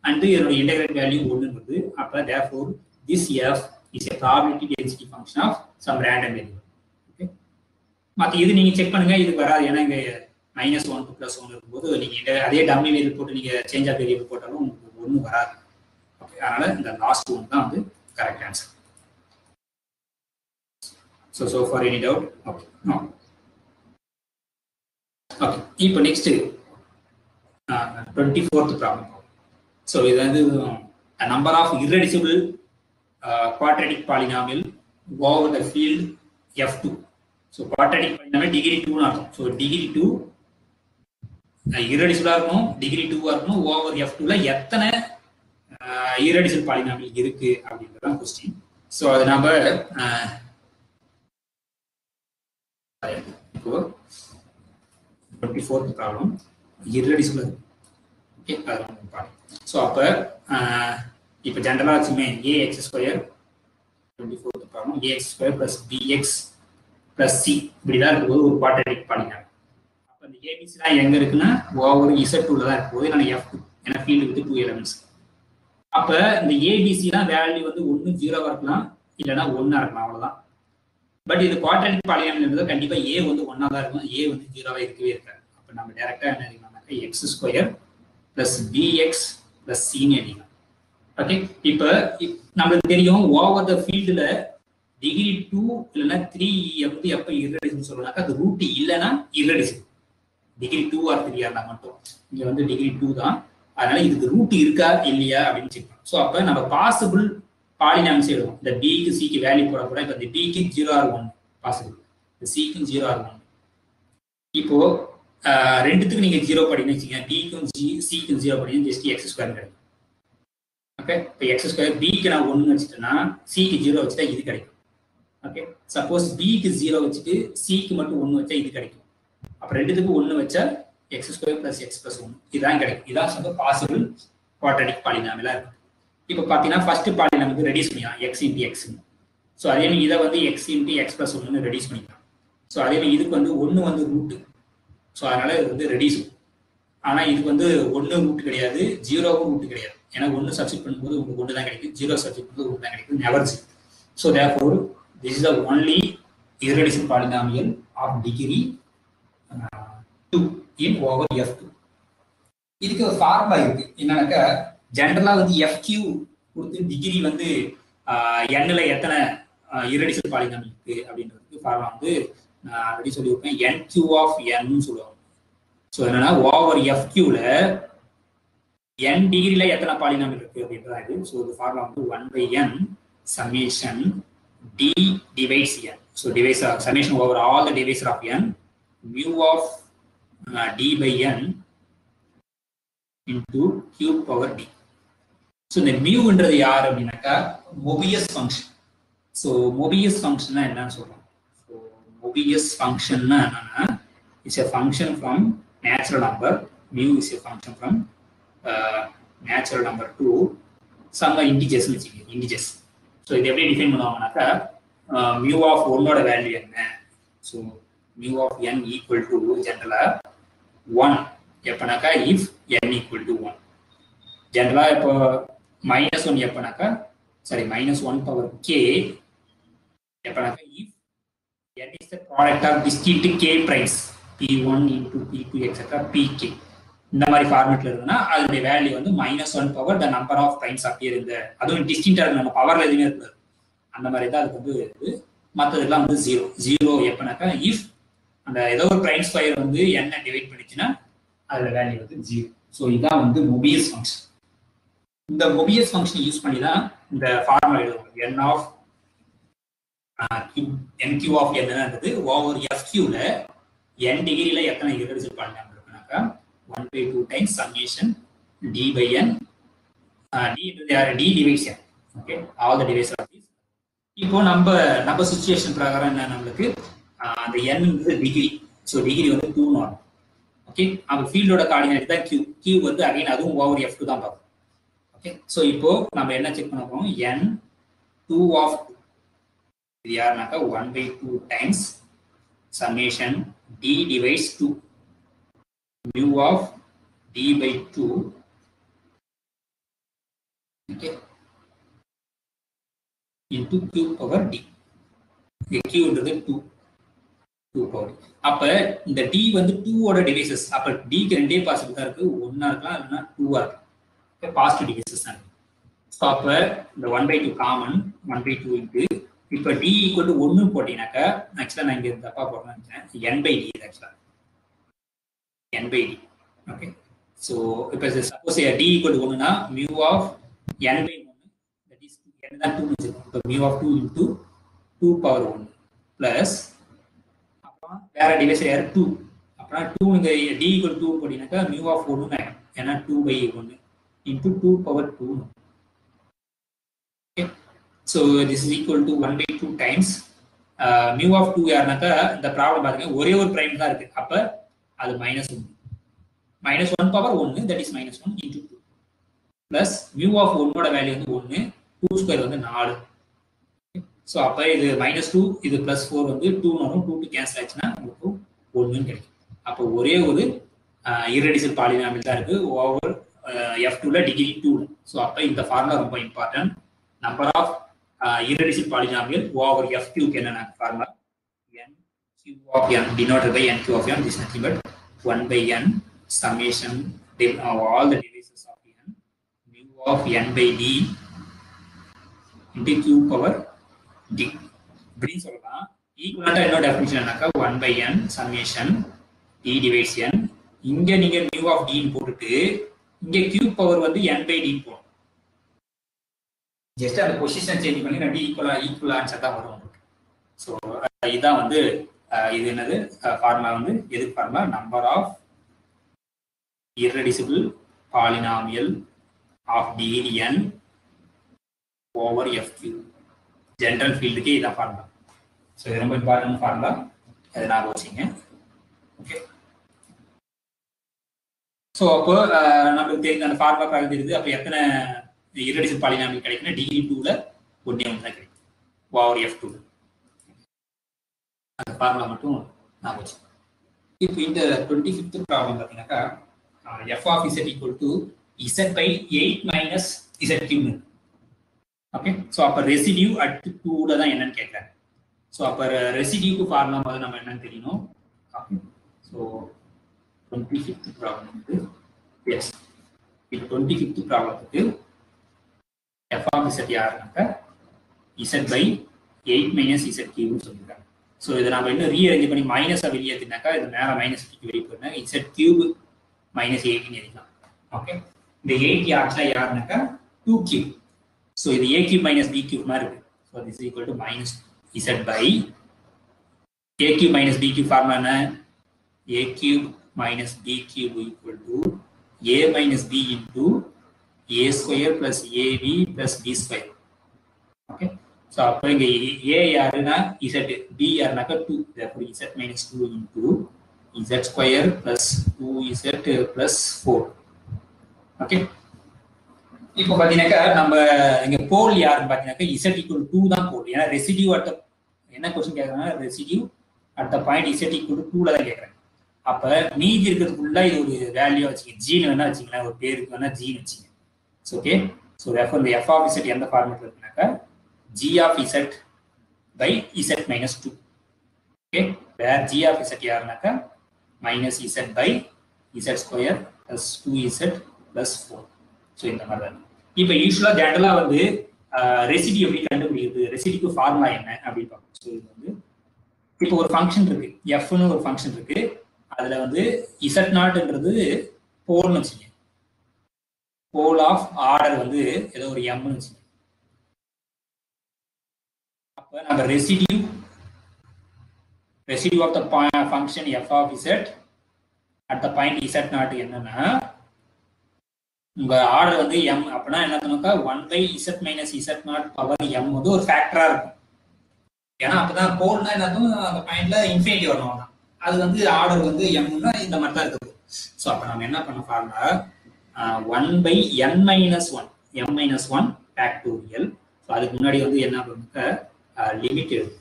அண்ட் இதோட இன்டகிரேட் வேல்யூ 1 வருது. அப்போ therefore this f is a probability density function of some random variable. Okay, மற்ற இது நீங்க செக் பண்ணுங்க, இது வராது. ஏன்னா இங்க -1 to +1 இருக்கும்போது நீங்க அதே டம்மி வேரியபிள் போட்டு நீங்க சேஞ்ச் ஆஃப் வேரியபிள் போட்டாலும் உங்களுக்கு ஒன்றும் வராது. ஓகே, அதனால இந்த லாஸ்ட் ஒன் தான் வந்து correct answer. So far any doubt? Okay, no. Okay, இப்போ நெக்ஸ்ட் 24th ப்ராப்ளம். ஸோ இது வந்து number of irreducible quadratic polynomial over the field f2. So quadratic polynomial degree 2 ன்னு அர்த்தம். ஸோ டிகிரி 2 irreducible இருக்கணும், degree 2 இருக்கணும். Over f2 ல எத்தனை irreducible polynomial இருக்கு அப்படிங்கறத क्वेश्चन. ஸோ அது நம்ம இப்போ 24th ப்ராப்ளம் irreducible. ஓகே, அது ரொம்ப இம்பார்ட்டன்ட். ஸோ அப்போ இப்போ ஜென்ரலாக வச்சுமே ax square 24th problem ax square plus bx plus c இப்படிதான் இருக்கும்போது ஒரு குவாட்ரேட்டிக் பாலினாமியல். அப்போ இந்த ஏபிசிலாம் எங்கே இருக்குன்னா ஓவர் Z2ல தான் இருக்கும்போது நான் f2, ஏன்னா ஃபீல்டு வித் 2 எலிமெண்ட்ஸ். அப்போ இந்த ஏபிசிலாம் வேல்யூ வந்து 1 0 இருக்கலாம், இல்லைன்னா 1 இருக்கலாம், அவ்வளோதான். பட் இது குவாட்ரேட்டிக் பாலினாமியல் கண்டிப்பா a வந்து 1 தான் இருக்கும், a வந்து 0 இருக்கவே இருக்காது. அப்ப நம்ம டைரக்டா என்ன எழுதிக்கலாம்னா x square plus bx plus c ன்னு எழுதிக்கலாம். ஓகே, இப்போ நம்மளுக்கு தெரியும் ஓவர் த ஃபீல்டுல டிகிரி 2 இல்லைன்னா 3 வந்து எப்ப irreducible சொல்லணும்னாக்கா அது ரூட் இல்லைன்னா irreducible. டிகிரி 2 ஆர் 3 இருந்தா மட்டும். இங்க வந்து டிகிரி 2 தான், அதனால இதுக்கு ரூட் இருக்கா இல்லையா அப்படின்னு செக் பண்ணணும். ஸோ அப்ப நம்ம பாசிபிள் பாலினாமியல்ஸ் எழுதுவோம். இந்த b க்கு c க்கு வேல்யூ போட கூட இப்போ இந்த b க்கு 0 ஆர் 1 பாசிபிள், இந்த c க்கு 0 ஆர் 1. இப்போ ரெண்டுத்துக்கு நீங்க 0 படின்னு வச்சுக்கோங்க, b க்கும் c க்கும் 0 படின்னு ஜஸ்ட் x ஸ்கொயர் கிடைக்கும். ஓகே, இப்போ x ஸ்கொயர் b க்கு நான் 1 வச்சுட்டேன்னா c க்கு 0 வச்சுட்டா இது கிடைக்கும். ஓகே, சப்போஸ் b க்கு 0 வச்சுட்டு c க்கு மட்டும் 1 வச்சா இது கிடைக்கும். அப்ப ரெண்டுத்துக்கு 1 வச்சா x square plus x plus 1 இதான் கிடைக்கும். இதான் சொல்ல பாசிபிள் குவாட்ரேட்டிக் பாலினாமியலா இருக்கு. இப்போ பார்த்தீங்கன்னா ஃபர்ஸ்ட் பாலினாமியல் ரெடியூஸ் பண்ணிக்கலாம் x இன்டு x. ஸோ அதே மாதிரி இதை வந்து x into x plus 1 reduce பண்ணிக்கலாம். ஸோ அதே மாதிரி இதுக்கு வந்து 1 வந்து ரூட், ஸோ அதனால இது வந்து ரெடியூஸ். ஆனால் இதுக்கு வந்து 1 ரூட் கிடையாது, 0வும் ரூட் கிடையாது. ஏன்னா 1 சப்ஸ்டிட் பண்ணும்போது உங்களுக்கு 1 தான் கிடைக்கும், 0 சப்ஸ்டிட் பண்ணும்போது 1 தான் கிடைக்கும், never 0. So therefore this is the only irreducible polynomial of degree 2 in over f2. இதுக்கு ஒரு ஃபார்முலா இருக்கு, என்னன்னாக்கா ஜென்ரலா வந்து FQ கொடுத்து டிகிரி வந்து எண்ணில் எத்தனை இரடிசல் பாலினாமியல் இருக்கு அப்படின்றதுக்கு ஃபார்முலா வந்து நான் ஆல்ரெடி சொல்லியிருப்பேன், NQ ஆஃப் n சொல்லுவாங்க. ஸோ என்னன்னா ஓவர் FQல n டிகிரில எத்தனை பாலினாமியல் இருக்கு அப்படின்றதா இது. ஸோ இந்த ஃபார்முலா வந்து 1/n summation d divides n. So divisor summation over all the divisor of n mu of d by n into q power d. So இந்த மியூன்றது யார் அப்படின்னாக்கா மொபியஸ் ஃபங்க்ஷன். ஸோ மொபியஸ் ஃபங்க்ஷன்னா என்னன்னு சொல்றோம். ஸோ மொபியஸ் ஃபங்க்ஷன்னா என்னன்னா it's a function from natural number. Mu is a function from natural number to some இன்டிஜர்ஸ்னு வச்சுக்கோங்க, இன்டிஜர்ஸ். ஸோ இது எப்படி டிஃபைன் பண்ணுவாங்கன்னாக்கா மியூ ஆஃப் ஒன்னோட வேல்யூ என்ன. So mu of n equal to ஜென்ரலா 1 எப்பனாக்கா இஃப் n ஈக்குவல் டு 1. ஜென்ரலா இப்போ -1 எப்பனாக்கா -1 பவர் k எப்பனாக்கா if n is the product of distinct k primes p1 into p2 etc pk. இந்த மாதிரி ஃபார்மேட்ல இருக்குன்னா அதோட வேல்யூ வந்து -1 power the number of primes appear in the, அதுவும் டிஸ்டிங்டா நம்ம பவர்ல எதுவுமே இருக்காது, அந்த மாதிரி தான் அதுக்கு வந்து மற்றதெல்லாம் வந்து 0 எப்பனாக்கா இஃப் அந்த ஏதோ ஒரு பிரைம் ஸ்கொயர் வந்து n டிவைட் பண்ணிச்சுன்னா அதோட வேல்யூ வந்து 0. ஸோ இதான் வந்து மொபியஸ் ஃபங்க்ஷன். இந்த மொபியஸ் ஃபங்க்ஷனை யூஸ் பண்ணி தான் இந்த ஃபார்முலா எழுதுவோம். n ஆஃப் nq ஆஃப் என்னன்றது ஓவர் FQல n டிகிரில எத்தனை இரடிசல் பாலினாமியல் இருக்குனாக்கா 1/2 times summation d by n d divides n. Okay, all the divisors of this. இப்போ நம்ம சிச்சுவேஷன் பிரகாரம் என்ன, நம்மளுக்கு அந்த n டிகிரி. ஸோ டிகிரி வந்து 2 நாட். ஓகே, அந்த ஃபீல்டோட கோஆர்டினேட் தான் q வந்து அகைன் அதுவும் ஓவர் F2 தான் பார்க்கும். ஓகே, ஸோ இப்போ நம்ம என்ன செக் பண்ண போறோம், n2 ஆஃப் இது யாருனாக்கா 1/2 times summation d divides 2 mu of d by 2. Okay, into q power d. q ன்றது 2 power. அப்ப இந்த d வந்து 2 ஓட டிவைசஸ். அப்ப d க்கு ரெண்டே பாசிபிள் தான் இருக்கு, 1 இருக்கலாம் இல்லனா 2 இருக்கலாம். ஓகே, பாசிட்டிவ் டிவைசஸ் தான். சோ அப்ப இந்த 1/2 காமன் 1/2 இன்டு இப்ப d = 1 போட்டீங்கனாக்கா ஆக்சுவலா நான் இங்க தப்பா போடுறேன் நினைச்சேன், n/d இது ஆக்சுவலா n/d. ஓகே, சோ இப்ப சப்போஸ் d = 1 னா mu of n/1 that is n தான் 2 னு சொல்றோம். இப்ப mu of 2 into 2 power 1 plus அப்புறம் வேற டிவைசர் யார் 2. அப்புறம் 2 இங்க d = 2 போட்டீங்கனாக்கா mu of 1 னா ஏன்னா 2/1 into 2 power 2. Okay, so this is equal to 1/2 times mu of 2 யாருனாக்கா இந்த ப்ராப்ளம் பாருங்க ஒரே ஒரு பிரைம் தான் இருக்கு. அப்ப அது -1 -1 power 1 that is -1 into 2 plus mu of 1 ஓட வேல்யூ வந்து 1, 2 ஸ்கொயர் வந்து 4. சோ அப்ப இது -2 இது +4 வந்து 2 வரும், 2 டு கேன்சல் ஆச்சுனா உங்களுக்கு 1 ன்னு கிடைக்கும். அப்ப ஒரே ஒரு இரடிசல் பாலினாமியல் தான் இருக்கு ஓவர் F2 ல டிகிரி 2. சோ அப்ப இந்த ஃபார்முலா ரொம்ப important. Number of irreducible polynomial over FQ க்கு என்னன்னா formula NQ of n denoted by NQ of n is nothing but 1/n summation of all the divisors of n mu of n/d into q power d. இப்படி சொல்லலாம். ஈக்குவலண்டா என்ன definition என்னக்கா 1/n summation d divides n. இங்க நீங்க mu of d ன்னு போட்டுட்டு இங்க q power வந்து n/d ன்னு போடணும். ஜஸ்ட் அந்த பொசிஷன் சேஞ்ச் பண்ணி ரெண்டு ஈக்குவல் ஆன்சர் தான் வரும். ஸோ இதுதான் வந்து இது என்னது ஃபார்முலா வந்து எதுக்கு formula number of irreducible polynomial of degree n over FQ. General ஃபீல்டுக்கு இதான் ஃபார்முலா. ஸோ இது ரொம்ப இம்பார்ட்டன்ட் ஃபார்முலா, அதை நான் வச்சுங்க. ஓகே, ஸோ அப்போ நம்மளுக்கு தெரிஞ்ச அந்த ஃபார்முலா பிரகாரம் தெரியுது. அப்போ எத்தனை irreducible polynomial கிடைக்குன்னா டிகிரி 2ல ஒண்ணே ஒன்று தான் கிடைக்கும் ஓவர் F2. அந்த ஃபார்முலா மட்டும் நான் வச்சு. இப்போ இந்த 25th ப்ராப்ளம் பார்த்தீங்கன்னாக்கா f of z equal to z/8 minus z3. Okay, so அப்போ ரெசிடியூ அட் 2ல தான் என்னன்னு கேட்குறாங்க. ஸோ அப்போ ரெசிடியூக்கு ஃபார்முலா முதல்ல நம்ம என்னன்னு தெரியணும். ஓகே, ஸோ 25th ப்ராப்ளம் வந்து எஸ் இப்போ 25th ப்ராப்ளத்துக்கு f of z யாருனாக்க z by 8 minus z cube சொல்லியிருக்காங்க. ஸோ இதை நம்ம இன்னும் ரீஅரேஞ்ச் பண்ணி மைனஸாக வெளியே எடுத்துனாக்கா இது மேலே மைனஸ் வெளியே போயிருந்தா z cube minus 8 எழுதிக்கலாம். ஓகே, இந்த 8 ஆக்சுவலாக யாருனாக்கா 2 cube. ஸோ இது a cube minus b cube மாதிரி இருக்கு. So this is equal to minus z by a cube minus b cube formula என்ன? a cube minus b cube equal to a minus b into a square plus ab plus b square. Okay, so அப்போ இங்க a யாருன்னா z, b யாருனாக்கா 2, therefore z minus 2 into z square plus 2z plus 4. Okay, இப்போ பாத்தீங்கன்னாக்கா நம்ம இங்க போல் யாருன்னு பாத்தீங்கன்னாக்கா z equal to 2 தான் போல். ஏன்னா ரெசிடியூ அட் என்ன क्वेश्चन கேக்குறாங்கன்னா residue at the point z equal to 2ல தான் கேக்குறாங்க. அப்ப மீதி இருக்கிறதுக்குள்ள இது ஒரு வேல்யூ வச்சுக்கங்க, ஜீன் வேணா வச்சுக்கலாம், ஒரு பேருக்கு வேணா ஜீன் வச்சுங்க. ஓகே, ஸோ therefore இந்த f of z எந்த ஃபார்மேட்ல இருக்குனாக்கா g of z by z minus 2. Okay, where g of z யாருனாக்கா minus z by z square plus 2z plus 4. So இந்த மாதிரி தான். இப்போ யூஸ்வலா ஜெனரலா வந்து ரெசிடியூ எப்படி கண்டுபிடிக்கிறது, ரெசிடியூக்கு ஃபார்முலா என்ன அப்படின்னு பார்ப்போம். ஸோ இது வந்து இப்போ ஒரு ஃபங்க்ஷன் இருக்கு, எஃப்னு ஒரு ஃபங்க்ஷன் இருக்கு. அதுல வந்து z0ன்றது போல்னு வச்சுங்க, போல் ஆஃப் ஆர்டர் வந்து ஏதோ ஒரு எம்னு வச்சுங்க. அப்ப நம்ம residue of the function f of z at the point z0 என்னன்னா உங்க ஆர்டர் வந்து m. அப்படின்னா என்ன பண்ணுக்கா 1 by z minus z0 power m வந்து ஒரு ஃபேக்டரா இருக்கும். ஏன்னா அப்பதான் போல்னா என்னதும் அந்த பாயிண்ட்ல இன்ஃபினிட்டி வரணும். அது வந்து ஆர்டர் வந்து எம்னா இந்த மாதிரி தான் இருக்குது. ஸோ அப்போ நம்ம என்ன பண்ண formula 1 by n minus 1 m minus 1 factorial. So அதுக்கு முன்னாடி வந்து என்ன பண்ணுக்க லிமிட் எழுது.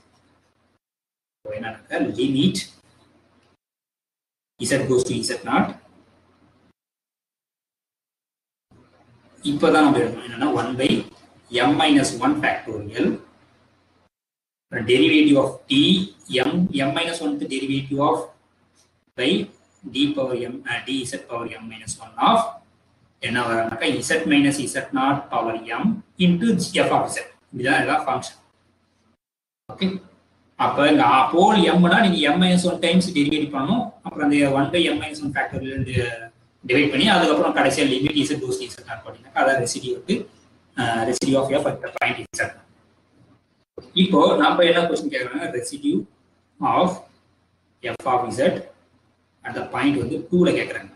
என்னன்னாக்கா limit z goes to z0. இப்போதான் நம்ம எழுதணும் என்னன்னா 1 by m minus 1 factorial derivative of t m minus 1 the derivative of by d power m dz power m minus 1 of என்ன வரனாக்கா z minus z0 power m into f of z. இதுதான் function. Okay, அப்ப இந்த போல் mனா நீங்க m minus 1 times derivate பண்ணனும். அப்புறம் அந்த 1 by m minus 1 factorial divide பண்ணி அதுக்கப்புறம் கடைசியா limit z goes to z0 போட்டீங்கன்னா அதான் ரெசிடியூ வந்து residue of f at the point z. இப்போ நம்ம என்ன क्वेश्चन கேக்குறாங்க, residue of f of z at the point வந்து 2ல கேக்குறாங்க.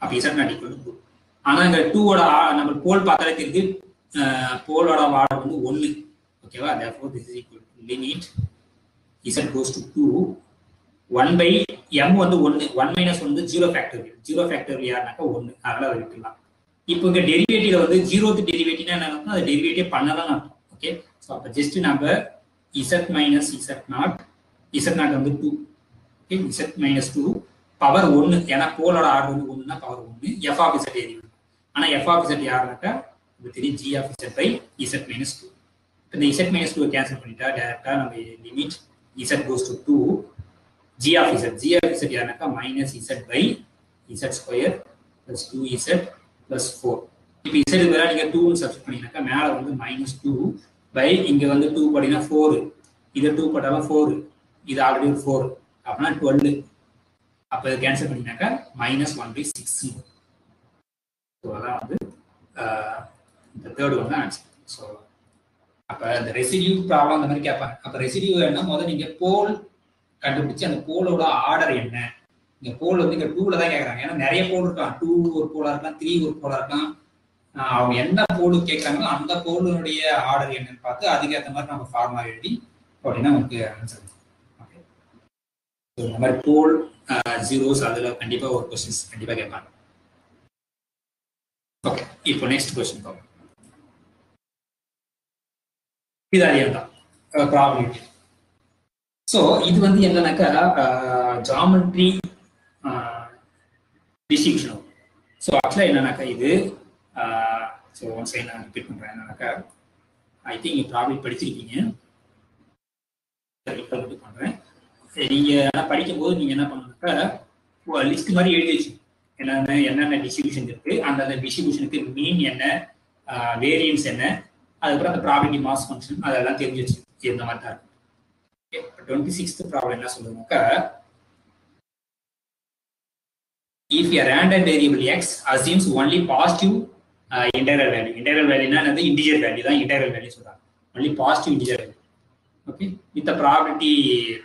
அப்ப z not equal to 2. ஆனா இந்த 2 ஓட நம்ம போல் பார்த்தாலே தெரியுது, போலோட ஆர்டர் வந்து 1. ஓகேவா, therefore this is equal to limit z goes to 2 1 by m வந்து 1 1 minus 1 வந்து 0 ஃபேக்டோரியல். 0 ஃபேக்டோரியல் யாருனாக்கா 1, அதனால அதை விட்டுலாம். இப்போ இங்க டெரிவேட்டிவ்ல வந்து 0th டெரிவேட்டிவ்னா என்ன அர்த்தம், அது டெரிவேட்டிவ் பண்ணலாம் அர்த்தம். ஓகே, ஸோ அப்போ ஜஸ்ட் நம்ம z minus z0 வந்து 2. Okay, z minus 2 power 1. ஏன்னா போலோட ஆர்டர் வந்து 1னா பவர் 1 f of z எழுதி. ஆனா f of z யாருனாக்கா இது தெரியும் g of z by z minus 2. இந்த z minus 2 கேன்சல் பண்ணிட்டா டைரக்டா நம்ம limit z goes to 2 g of z யாருனாக்கா minus z by z square plus 2z plus 4. இப்போ z வேற நீங்க 2 ன்னு சப்ஸ்டிட் பண்ணீங்கனாக்கா மேல வந்து -2 by இங்க வந்து 2 போடினா 4, இது 2 போட்டாலும் 4, இது ஆல்ரெடி 4, அப்பனா 12. அப்ப இத கேன்சல் பண்ணீங்கனாக்கா -1/6. சோ அதான் வந்து இந்த தேர்ட் ஒன் தான் ஆன்சர். சோ அப்ப இந்த ரெசிடியூ ப்ராப்ளம் அந்த மாதிரி கேட்பாங்க. அப்ப ரெசிடியூ என்ன, முதல்ல நீங்க போல் கண்டுபிடிச்சு அந்த போலோட ஆர்டர் என்ன. இங்க போல் வந்து இங்க 2ல தான் கேக்குறாங்க. ஏன்னா நிறைய போல் இருக்கலாம், 2 ஒரு போலா இருக்கலாம், 3 ஒரு போலா இருக்கலாம். அவங்க என்ன போல் கேட்கறாங்களோ அந்த போலுடைய ஆர்டர் என்னன்னு பார்த்து அதுக்கேற்ற மாதிரி நம்ம ஃபார்முலா எழுதி அப்படின்னா நமக்கு ஆன்சர். ஓகே, இந்த மாதிரி போல் ஜீரோஸ் அதுல கண்டிப்பா ஒரு क्वेश्चंस கண்டிப்பா கேட்பாங்க. ஓகே, இப்போ நெக்ஸ்ட் क्वेश्चन பார்ப்போம். இது அதேதான் ப்ராபபிலிட்டி. சோ இது வந்து என்னன்னாக்கா ஜியோமெட்ரி டிஸ்ட்ரிபியூஷன். சோ ஆக்சுவலா என்னன்னாக்கா இது ஸோ ஒன்ஸ் நான் ரிப்பீட் பண்றேன். என்னன்னாக்கா ஐ திங்க் நீங்க ப்ராப்ளம் படிச்சிருக்கீங்க, ரிப்பீட் பண்றேன். நீங்க படிக்கும் போது நீங்க என்ன பண்ணுனாக்கா லிஸ்ட் மாதிரி எழுதி வச்சு என்னென்ன டிஸ்ட்ரிபியூஷன் இருக்கு, அந்த டிஸ்ட்ரிபியூஷனுக்கு மீன் என்ன, வேரியன்ஸ் என்ன, அதுக்கப்புறம் அந்த ப்ராபபிலிட்டி மாஸ் ஃபங்க்ஷன் அதெல்லாம் தெரிஞ்சு வச்சு இந்த மாதிரி தான் இருக்கும். 26th ப்ராப்ளம் என்ன சொல்லுவாங்க, if a random variable x assumes only positive integral value. Integral value na integer value da integral value சொல்றாங்க. Only positive integer value. Okay, with the probability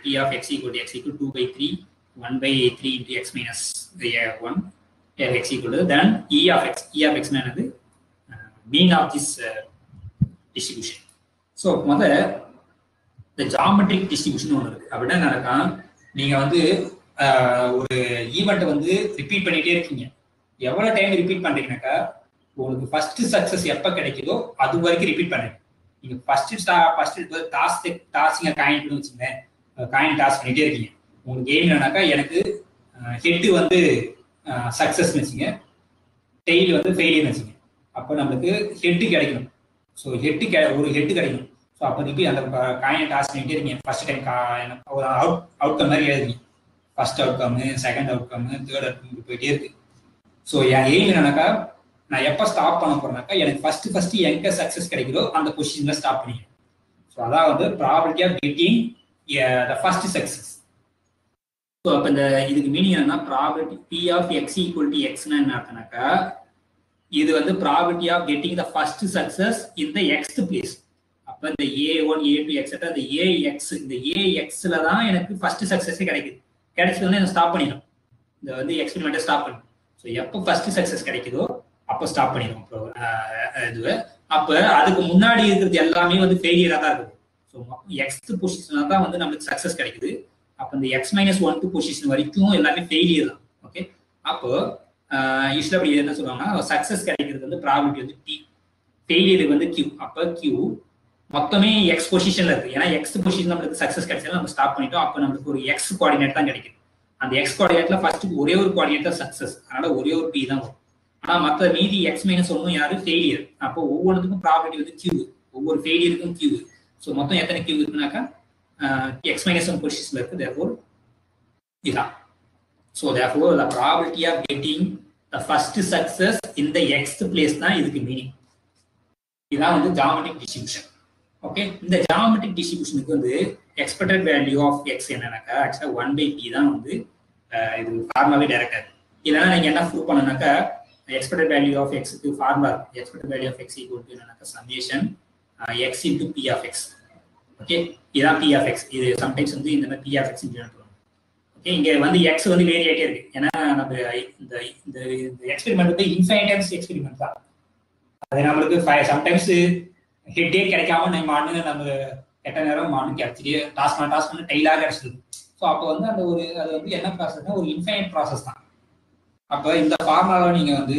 p of x equal to x equal to 2/3 1/3 into x minus 1 f x equal to then e of x na enadhu mean of this distribution. So mother the geometric distribution ஒன்னு இருக்கு. அப்படினா நடக்கும், நீங்க வந்து ஒரு event வந்து repeat பண்ணிட்டே இருக்கீங்க. எவ்வளவு டைம் ரிப்பீட் பண்றீங்கன்னாக்கா, உங்களுக்கு ஃபர்ஸ்ட் சக்சஸ் எப்ப கிடைக்குதோ அது வரைக்கும் ரிப்பீட் பண்ணுங்க. நீங்க ஃபர்ஸ்ட் டாஸ்க் காயின் வச்சுங்க, காயின் டாஸ்க் பண்ணிட்டே இருக்கீங்க. உங்களுக்கு எய்ம் என்னன்னாக்கா, எனக்கு ஹெட் வந்து சக்சஸ் வச்சுங்க, டெய்ல் வந்து ஃபெயிலியர் வச்சுங்க. அப்போ நம்மளுக்கு ஹெட் கிடைக்கணும். ஸோ ஒரு ஹெட் கிடைக்கணும். ஸோ அப்போ ரிப்பீட் அந்த காயினை டாஸ்க் பண்ணிட்டே இருக்கீங்க. ஃபர்ஸ்ட் டைம் ஒரு அவுட்கம் மாதிரி எழுதுங்க. First outcome, second outcome, third outcome போயிட்டே இருக்கு. ஸோ என் எய்ம் என்னன்னாக்கா, நான் எப்போ ஸ்டாப் பண்ண போறேன்னாக்கா, எனக்கு ஃபர்ஸ்ட் எங்க சக்சஸ் கிடைக்குதோ அந்த பொசிஷன்ல ஸ்டாப் பண்ணிக்கிறேன். ஸோ அதான் வந்து probability of getting the first success. So அப்போ இந்த இதுக்கு மீனிங் என்னன்னா, probability p of X equal to எக்ஸ்னா என்ன அர்த்தம்னாக்கா, இது வந்து probability of getting the first success in the xth place. அப்போ இந்த A1 A2 எக்ஸெட்ரா இந்த AX, இந்த AXல தான் எனக்கு ஃபர்ஸ்ட் சக்சஸே கிடைக்குது. கிடைச்சதுன்னு என்ன ஸ்டாப் பண்ணிடும், இந்த வந்து எக்ஸ்பெரிமெண்ட்டை ஸ்டாப் பண்ணிடும். ஸோ எப்போ ஃபர்ஸ்ட் சக்சஸ் கிடைக்குதோ அப்போ ஸ்டாப் பண்ணிடும் இதுவே. அப்போ அதுக்கு முன்னாடி இருக்கிறது எல்லாமே வந்து ஃபெயிலியராக தான் இருக்குது. ஸோ எக்ஸ்த் பொசிஷனாக தான் வந்து நம்மளுக்கு சக்சஸ் கிடைக்குது. அப்போ இந்த x-1 பொசிஷன் வரைக்கும் எல்லாமே ஃபெயிலியர் தான். ஓகே, அப்போ யூஸ்வலாக அப்படி என்ன சொல்லுவாங்கன்னா, சக்சஸ் கிடைக்கிறது வந்து ப்ராபபிலிட்டி வந்து P, ஃபெயிலியருக்கு வந்து Q. அப்போ Q மொத்தமே எக்ஸ் பொசிஷன்ல இருக்கு. ஏன்னா எக்ஸ் பொசிஷன் நம்மளுக்கு சக்சஸ் கிடைச்சாலும் நம்ம ஸ்டாப் பண்ணிட்டோம். அப்போ நம்மளுக்கு ஒரு எக்ஸ் கோஆர்டினேட் தான் கிடைக்குது. அந்த எக்ஸ் கோஆர்டினேட்ல ஃபர்ஸ்ட் ஒரே ஒரு கோஆர்டினேட் தான் சக்சஸ், அதனால ஒரே ஒரு P தான் வரும். ஆனா மற்ற மீதி x-1 யாரு ஃபெயிலியர். அப்போ ஒவ்வொன்றுக்கும் ப்ராபபிலிட்டி வந்து Q, ஒவ்வொரு ஃபெயிலியருக்கும் Q. ஸோ மொத்தம் எத்தனை Q இருக்குனாக்கா x-1 பொசிஷன்ல இருக்கு. therefore இதான். So therefore the probability of getting the first success in the xth place தான் இதுக்கு மீனிங். இதான் வந்து ஜியோமெட்ரிக் டிஸ்ட்ரிபியூஷன். ஓகே, இந்த ஜியோமெட்ரிக் டிஸ்ட்ரிபியூஷனுக்கு வந்து எக்ஸ்பெக்டட் வேல்யூ ஆஃப் எக்ஸ் என்னன்னாக்கா, ஆக்சுவலா 1/p தான் வந்து இது ஃபார்முலாவே டைரக்டா இருக்கு. இல்லைன்னா நீங்க என்ன ப்ரூவ் பண்ணனாக்கா, எக்ஸ்பெக்டட் வேல்யூ ஆஃப் எக்ஸ்க்கு formula expected value of X equal to என்னன்னாக்கா summation x into p of x. Okay, இதான் பி ஆஃப் எக்ஸ். இது சம்டைம்ஸ் வந்து இந்த மாதிரி பி ஆஃப் எக்ஸ் சொல்லுவாங்க. ஓகே, இங்க வந்து எக்ஸ் வந்து வேரி ஆகிட்டே இருக்கு. ஏன்னா நம்ம இந்த எக்ஸ்பெரிமெண்ட் வந்து இன்ஃபைனைட் டைம்ஸ் எக்ஸ்பெரிமெண்ட் தான். அது நம்மளுக்கு சம்டைம்ஸ் ஹெட்டே கிடைக்காம நம்ம கெட்ட நேரம் கிடைச்சிட்டு டாஸ்க் பண்ண டைலாக கிடைச்சிது. ஸோ அப்போ வந்து அந்த ஒரு அது வந்து என்ன ப்ராசஸ்னா ஒரு இன்ஃபைனைட் ப்ராசஸ் தான். அப்போ இந்த ஃபார்முலாவை நீங்க வந்து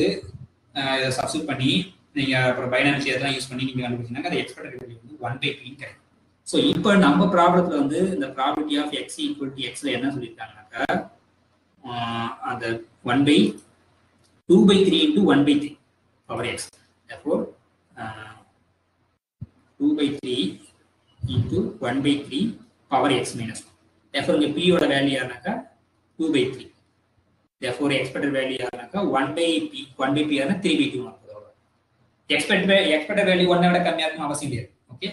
இதை சப்ஸ்டிட் பண்ணி நீங்க அப்புறம் பைனாமிக்ஸ் இதெல்லாம் யூஸ் பண்ணி நீங்க கண்டுபிடிச்சீங்கன்னா அது எக்ஸ்பெக்டட் வேல்யூ வந்து 1/p கிடைக்கும். ஸோ இப்போ நம்ம ப்ராப்ளத்துல வந்து இந்த probability of X equal to எக்ஸ்ல என்ன சொல்லியிருக்காங்கன்னாக்கா, அந்த 2/3 into 1/3 power x. therefore 2/3 into 1/3 power x minus 1. therefore இங்க p ஓட வேல்யூ யாருனாக்கா 2/3. therefore expected வேல்யூ யாருனாக்கா 1/p யாருனா 3/2 ஆகுது. expected வேல்யூ 1 விட கம்மியா இருக்கும் அவசியம் இல்லை. ஓகே,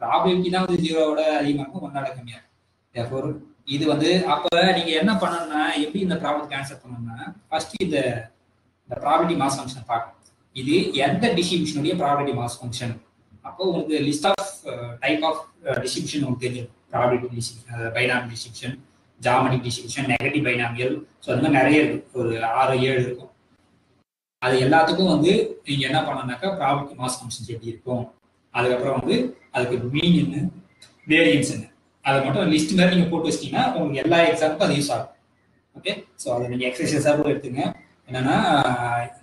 ப்ராபபிலிட்டி தான் வந்து 0 விட அதிகமா இருக்கும், 1 விட கம்மியா இருக்கும். therefore இது வந்து அப்ப நீங்க என்ன பண்ணணும்னா, எப்படி இந்த ப்ராப்ளம் ஆன்சர் பண்ணணும்னா, ஃபர்ஸ்ட் இந்த ப்ராபபிலிட்டி மாஸ் ஃபங்க்ஷன் பார்க்கணும். இது எந்த டிஸ்ட்ரிபியூஷனுடைய ப்ராபபிலிட்டி மாஸ் ஃபங்க்ஷன். அப்போ உங்களுக்கு list of type of distribution உங்களுக்கு தெரியும். Probability distribution, binomial distribution, geometric distribution, negative binomial. So அந்த மாதிரி நிறைய இருக்கு, ஒரு 6-7 இருக்கும். அது எல்லாத்துக்கும் வந்து நீங்க என்ன பண்ணணும்னாக்கா, ப்ராபபிலிட்டி மாஸ் ஃபங்க்ஷன்ஸ் எப்படி இருக்கும், அதுக்கப்புறம் வந்து அதுக்கு மீன் என்ன, வேரியன்ஸ் என்ன, அதை மட்டும் லிஸ்ட் மாதிரி நீங்க போட்டு வச்சிட்டீங்கன்னா உங்களுக்கு எல்லா எக்ஸாமுக்கும் அது யூஸ் ஆகும். ஓகே, ஸோ அதை நீங்க எக்ஸசைஸாக கூட எடுத்துங்க. என்னன்னா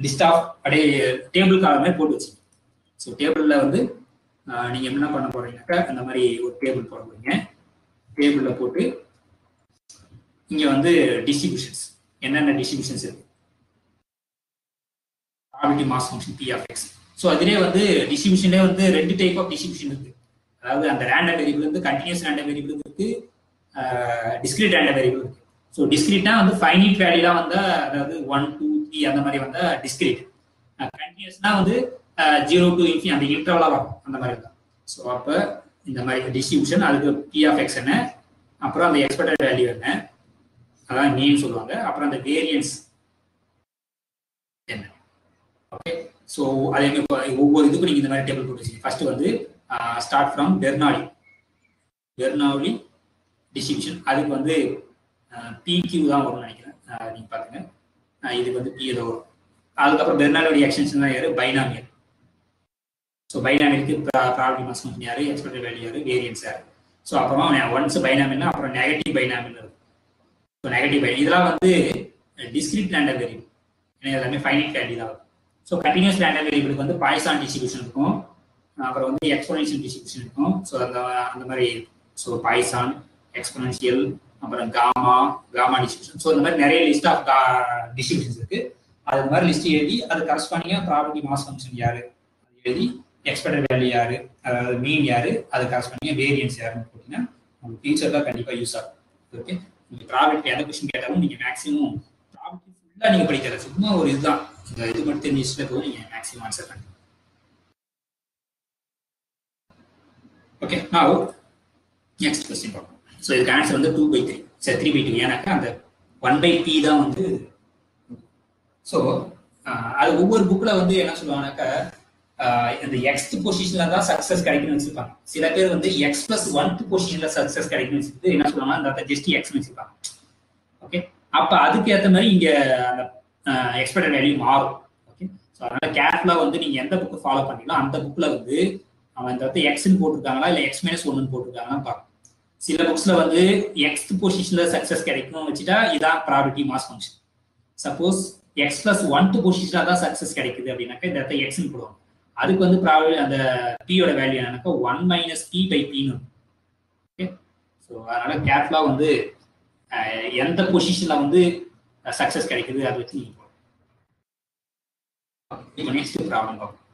லிஸ்ட் ஆஃப் அப்படியே டேபிள் காலம் மாதிரி போட்டு வச்சுங்க. ஸோ டேபிளில் வந்து நீங்க என்ன பண்ண போறீங்கன்னாக்கா, அந்த மாதிரி ஒரு டேபிள் போட போறீங்க. டேபிளில் போட்டு இங்க வந்து டிஸ்ட்ரிபியூஷன்ஸ் என்னென்ன டிஸ்ட்ரிபியூஷன்ஸ் இருக்கு, probability mass function p of x. So அதிலே வந்து டிஸ்ட்ரிபியூஷன்லேயே வந்து 2 டைப் ஆஃப் டிஸ்ட்ரிபியூஷன் இருக்கு. அதாவது அந்த ரேண்டம் வேரியபிள் வந்து கண்டினியூஸ் ரேண்டம் வேரியபிள் இருக்கு, டிஸ்கிரீட் ரேண்டம் வேரியபிள் இருக்கு. ஸோ டிஸ்கிரீட்னா வந்து ஃபைனைட் வேல்யூலாம் வந்தா, அதாவது 1, 2, 3 அந்த மாதிரி வந்தா டிஸ்கிரீட். கண்டினியூஸ்னா வந்து 0 to infinity அந்த இன்டர்வலா வரும் அந்த மாதிரி தான். ஸோ அப்போ இந்த மாதிரி டிஸ்ட்ரிபியூஷன், அதுக்கு பி ஆஃப் எக்ஸ் என்ன, அப்புறம் அந்த எக்ஸ்பெக்டட் வேல்யூ என்ன, அதான் மீன் சொல்லுவாங்க, அப்புறம் அந்த வேரியன்ஸ் என்ன. ஓகே, ஸோ அது எங்க ஒவ்வொரு இதுக்கும் நீங்க இந்த மாதிரி டேபிள் போட்டு வச்சுக்கீங்க. ஃபர்ஸ்ட் வந்து ஸ்டார்ட் ஃப்ரம் பெர்னௌலி டிஸ்ட்ரிபியூஷன். அதுக்கு வந்து பிக்யூ தான் வரும்னு நினைக்கிறேன், நீங்க பாருங்க. இதுக்கு வந்து பி ஏதோ வரும். அதுக்கப்புறம் பெர்னாலோட எக்ஸ்டென்ஷன் தான் யாரு, பைனாமியல். ஸோ பைனாமியலுக்கு ப்ராபபிலிட்டி மாஸ் ஃபங்க்ஷன் யாரு, எக்ஸ்பெக்டட் வேல்யூ யாரு, வேரியன்ஸ் யாரு. ஸோ அப்புறமா ஒன்ஸ் பைனாமியல்னா அப்புறம் நெகட்டிவ் பைனாமியல் இருக்கும். ஸோ நெகட்டிவ் பைனாமியல் இதெல்லாம் வந்து டிஸ்கிரீட் ரேண்டம் வேரியபிள், ஏன்னா எல்லாமே ஃபைனைட் வேல்யூ தான் வரும். ஸோ கண்டினியூஸ் ரேண்டம் வேரியபிளுக்கு வந்து பாய்சான் டிஸ்ட்ரிபியூஷன் இருக்கும், அப்புறம் வந்து எக்ஸ்போனென்ஷியல் டிஸ்ட்ரிபியூஷன் இருக்கும். ஸோ அந்த மாதிரி ஸோ பாய்சான், எக்ஸ்போனென்ஷியல், அப்புறம் காமா டிஸ்ட்ரிபியூஷன். ஸோ இந்த மாதிரி நிறைய லிஸ்ட் ஆஃப் டிஸ்ட்ரிபியூஷன்ஸ் இருக்கு. அது மாதிரி லிஸ்ட் எழுதி அது கரஸ்பாண்டிங்கா ப்ராபபிலிட்டி மாஸ் ஃபங்க்ஷன் யாரு எழுதி, எக்ஸ்பெக்டட் வேல்யூ யாரு, அதாவது மீன் யாரு, அது கரஸ்பாண்டிங்கா வேரியன்ஸ் யாருன்னு போட்டீங்கன்னா உங்களுக்கு ஃபியூச்சர்ல கண்டிப்பா யூஸ் ஆகும். ஓகே, நீங்க ப்ராபபிலிட்டி எந்த கொஸ்டின் கேட்டாலும் நீங்க மேக்ஸிமம் ப்ராபபிலிட்டி ஃபுல்லா நீங்க படிக்கிறது சும்மா ஒரு இதுதான், இந்த இது மட்டும் தெரிஞ்சுட்டு போது நீங்க மேக்ஸிமம் ஆன்சர் பண்ணுங்க. ஓகே, now next question பார்ப்போம். ஸோ இதுக்கு ஆன்சர் வந்து 2/3, சரி 3/2, ஏன்னாக்கா அந்த 1/p தான் வந்து. ஸோ அது ஒவ்வொரு புக்ல வந்து என்ன சொல்லுவாங்கன்னாக்கா இந்த எக்ஸ்த் பொசிஷன்ல தான் சக்சஸ் கிடைக்கும்னு வச்சிருப்பாங்க. சில பேர் வந்து எக்ஸ் பிளஸ் 1th பொசிஷன்ல சக்சஸ் கிடைக்கும்னு வச்சுட்டு என்ன சொல்லுவாங்க, அந்த ஜஸ்ட் எக்ஸ் வச்சிருப்பாங்க. ஓகே, அப்ப அதுக்கு ஏற்ற மாதிரி இங்க அந்த எக்ஸ்பெக்டட் வேல்யூ மாறும். ஓகே, ஸோ அதனால கேர்ஃபுல்லா வந்து நீங்க எந்த புக் ஃபாலோ பண்ணீங்களோ அந்த புக்ல வந்து அவன் இந்த இடத்த எக்ஸ்ன்னு போட்டிருக்காங்களா இல்ல x-1 போட்டிருக்காங்கன்னு பார்க்கணும். சில புக்ஸ்ல வந்து எக்ஸ்த் பொசிஷன்ல சக்சஸ் கிடைக்கணும்னு வச்சுட்டா இதான் probability mass function. Suppose X plus 1th பொசிஷன்ல தான் சக்சஸ் கிடைக்குது அப்படின்னாக்கா இந்த இடத்த எக்ஸ்ன்னு போடுவாங்க. அதுக்கு வந்து ப்ராபபிலிட்டி அந்த பியோட வேல்யூ என்னன்னாக்கா 1 - p/p. ஓகே, ஸோ அதனால கேர்ஃபுல்லா வந்து எந்த பொசிஷன்ல வந்து சக்சஸ் கிடைக்குது அதை வச்சு நீங்க போடுங்க. இப்போ நெக்ஸ்ட் ப்ராப்ளம் பார்ப்போம்.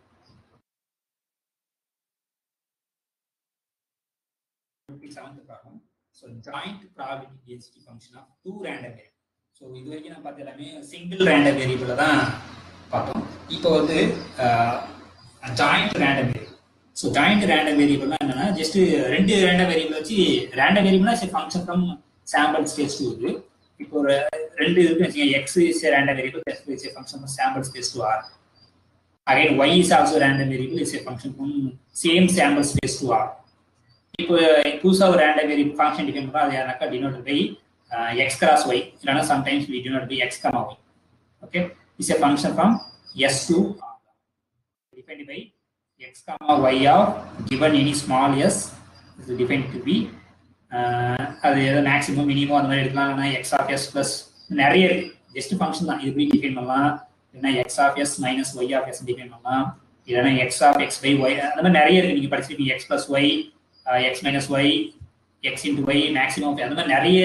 Seventh problem. So joint probability density function of two random variables. So இது வரைக்கும் நான் பார்த்த எல்லாமே சிங்கிள் ரேண்டம் வேரியபிள் தான் பார்த்தோம். இப்போ வந்து joint random variable. So joint random வேரியபிள்னா என்னன்னா ஜஸ்ட் ரெண்டு ரேண்டம் வேரியபிள் வச்சு, ரேண்டம் வேரியபிள்னா function from sample space to இது. இப்போ ஒரு ரெண்டு இருக்குன்னு வச்சுக்கோங்க, x is a random variable, x is a function from sample space to R. Again y is also random variable, is a function from same sample space to R. இப்போ புதுசா ஒரு random variable function define பண்றோம், அது யாருனாக்கா denote by x cross y, இல்லைன்னா சம்டைம்ஸ் we denote by x, y. Okay, is a function from s to r defined by x, y of given any small s is defined to be அது ஏதோ maximum minimum அந்த மாதிரி எடுக்கலாம், இல்லைன்னா x of s plus நிறைய இருக்கு, just function தான். இது போய் டிஃபைன் பண்ணலாம், இல்லைன்னா x of s minus y of s define பண்ணலாம், இல்லைன்னா x of x by y, அந்த மாதிரி நிறைய இருக்கு. நீங்க படிச்சிருக்கீங்க x plus y, x minus y, x into y, maximum of அந்த மாதிரி நிறைய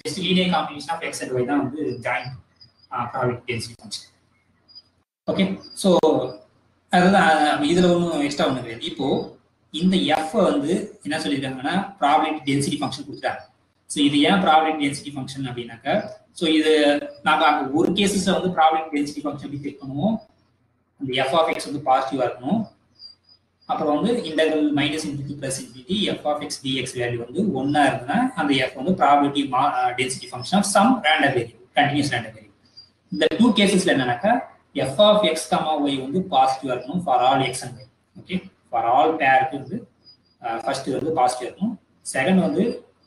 just linear combination of x and y தான் வந்து joint probability density function. Okay, so அதுதான் இதுல ஒன்றும் எக்ஸ்ட்ரா ஒன்று கிடையாது. இப்போ இந்த f வந்து என்ன சொல்லியிருக்காங்கன்னா ப்ராபபிலிட்டி டென்சிட்டி ஃபங்க்ஷன் கொடுத்துட்டாங்க. ஸோ இது ஏன் ப்ராபபிலிட்டி டென்சிட்டி ஃபங்க்ஷன் அப்படின்னாக்கா, ஸோ இது நாம ஒரு கேசஸ்ல வந்து ப்ராபபிலிட்டி டென்சிட்டி ஃபங்க்ஷன் எப்படி செக் பண்ணுவோம், அந்த f of x வந்து பாசிட்டிவா இருக்கணும், அப்புறம் வந்து integral -∞ + ∞ f of x dx value வந்து 1 இருக்குன்னா அந்த f வந்து probability density function of some random variable, continuous random variable. இந்த டூ கேசஸ்ல என்னன்னாக்கா f of x, y வந்து பாசிட்டிவா இருக்கணும் for all x and y. Okay, for all பேருக்கு வந்து ஃபர்ஸ்ட் வந்து பாசிட்டிவா இருக்கணும், செகண்ட் வந்து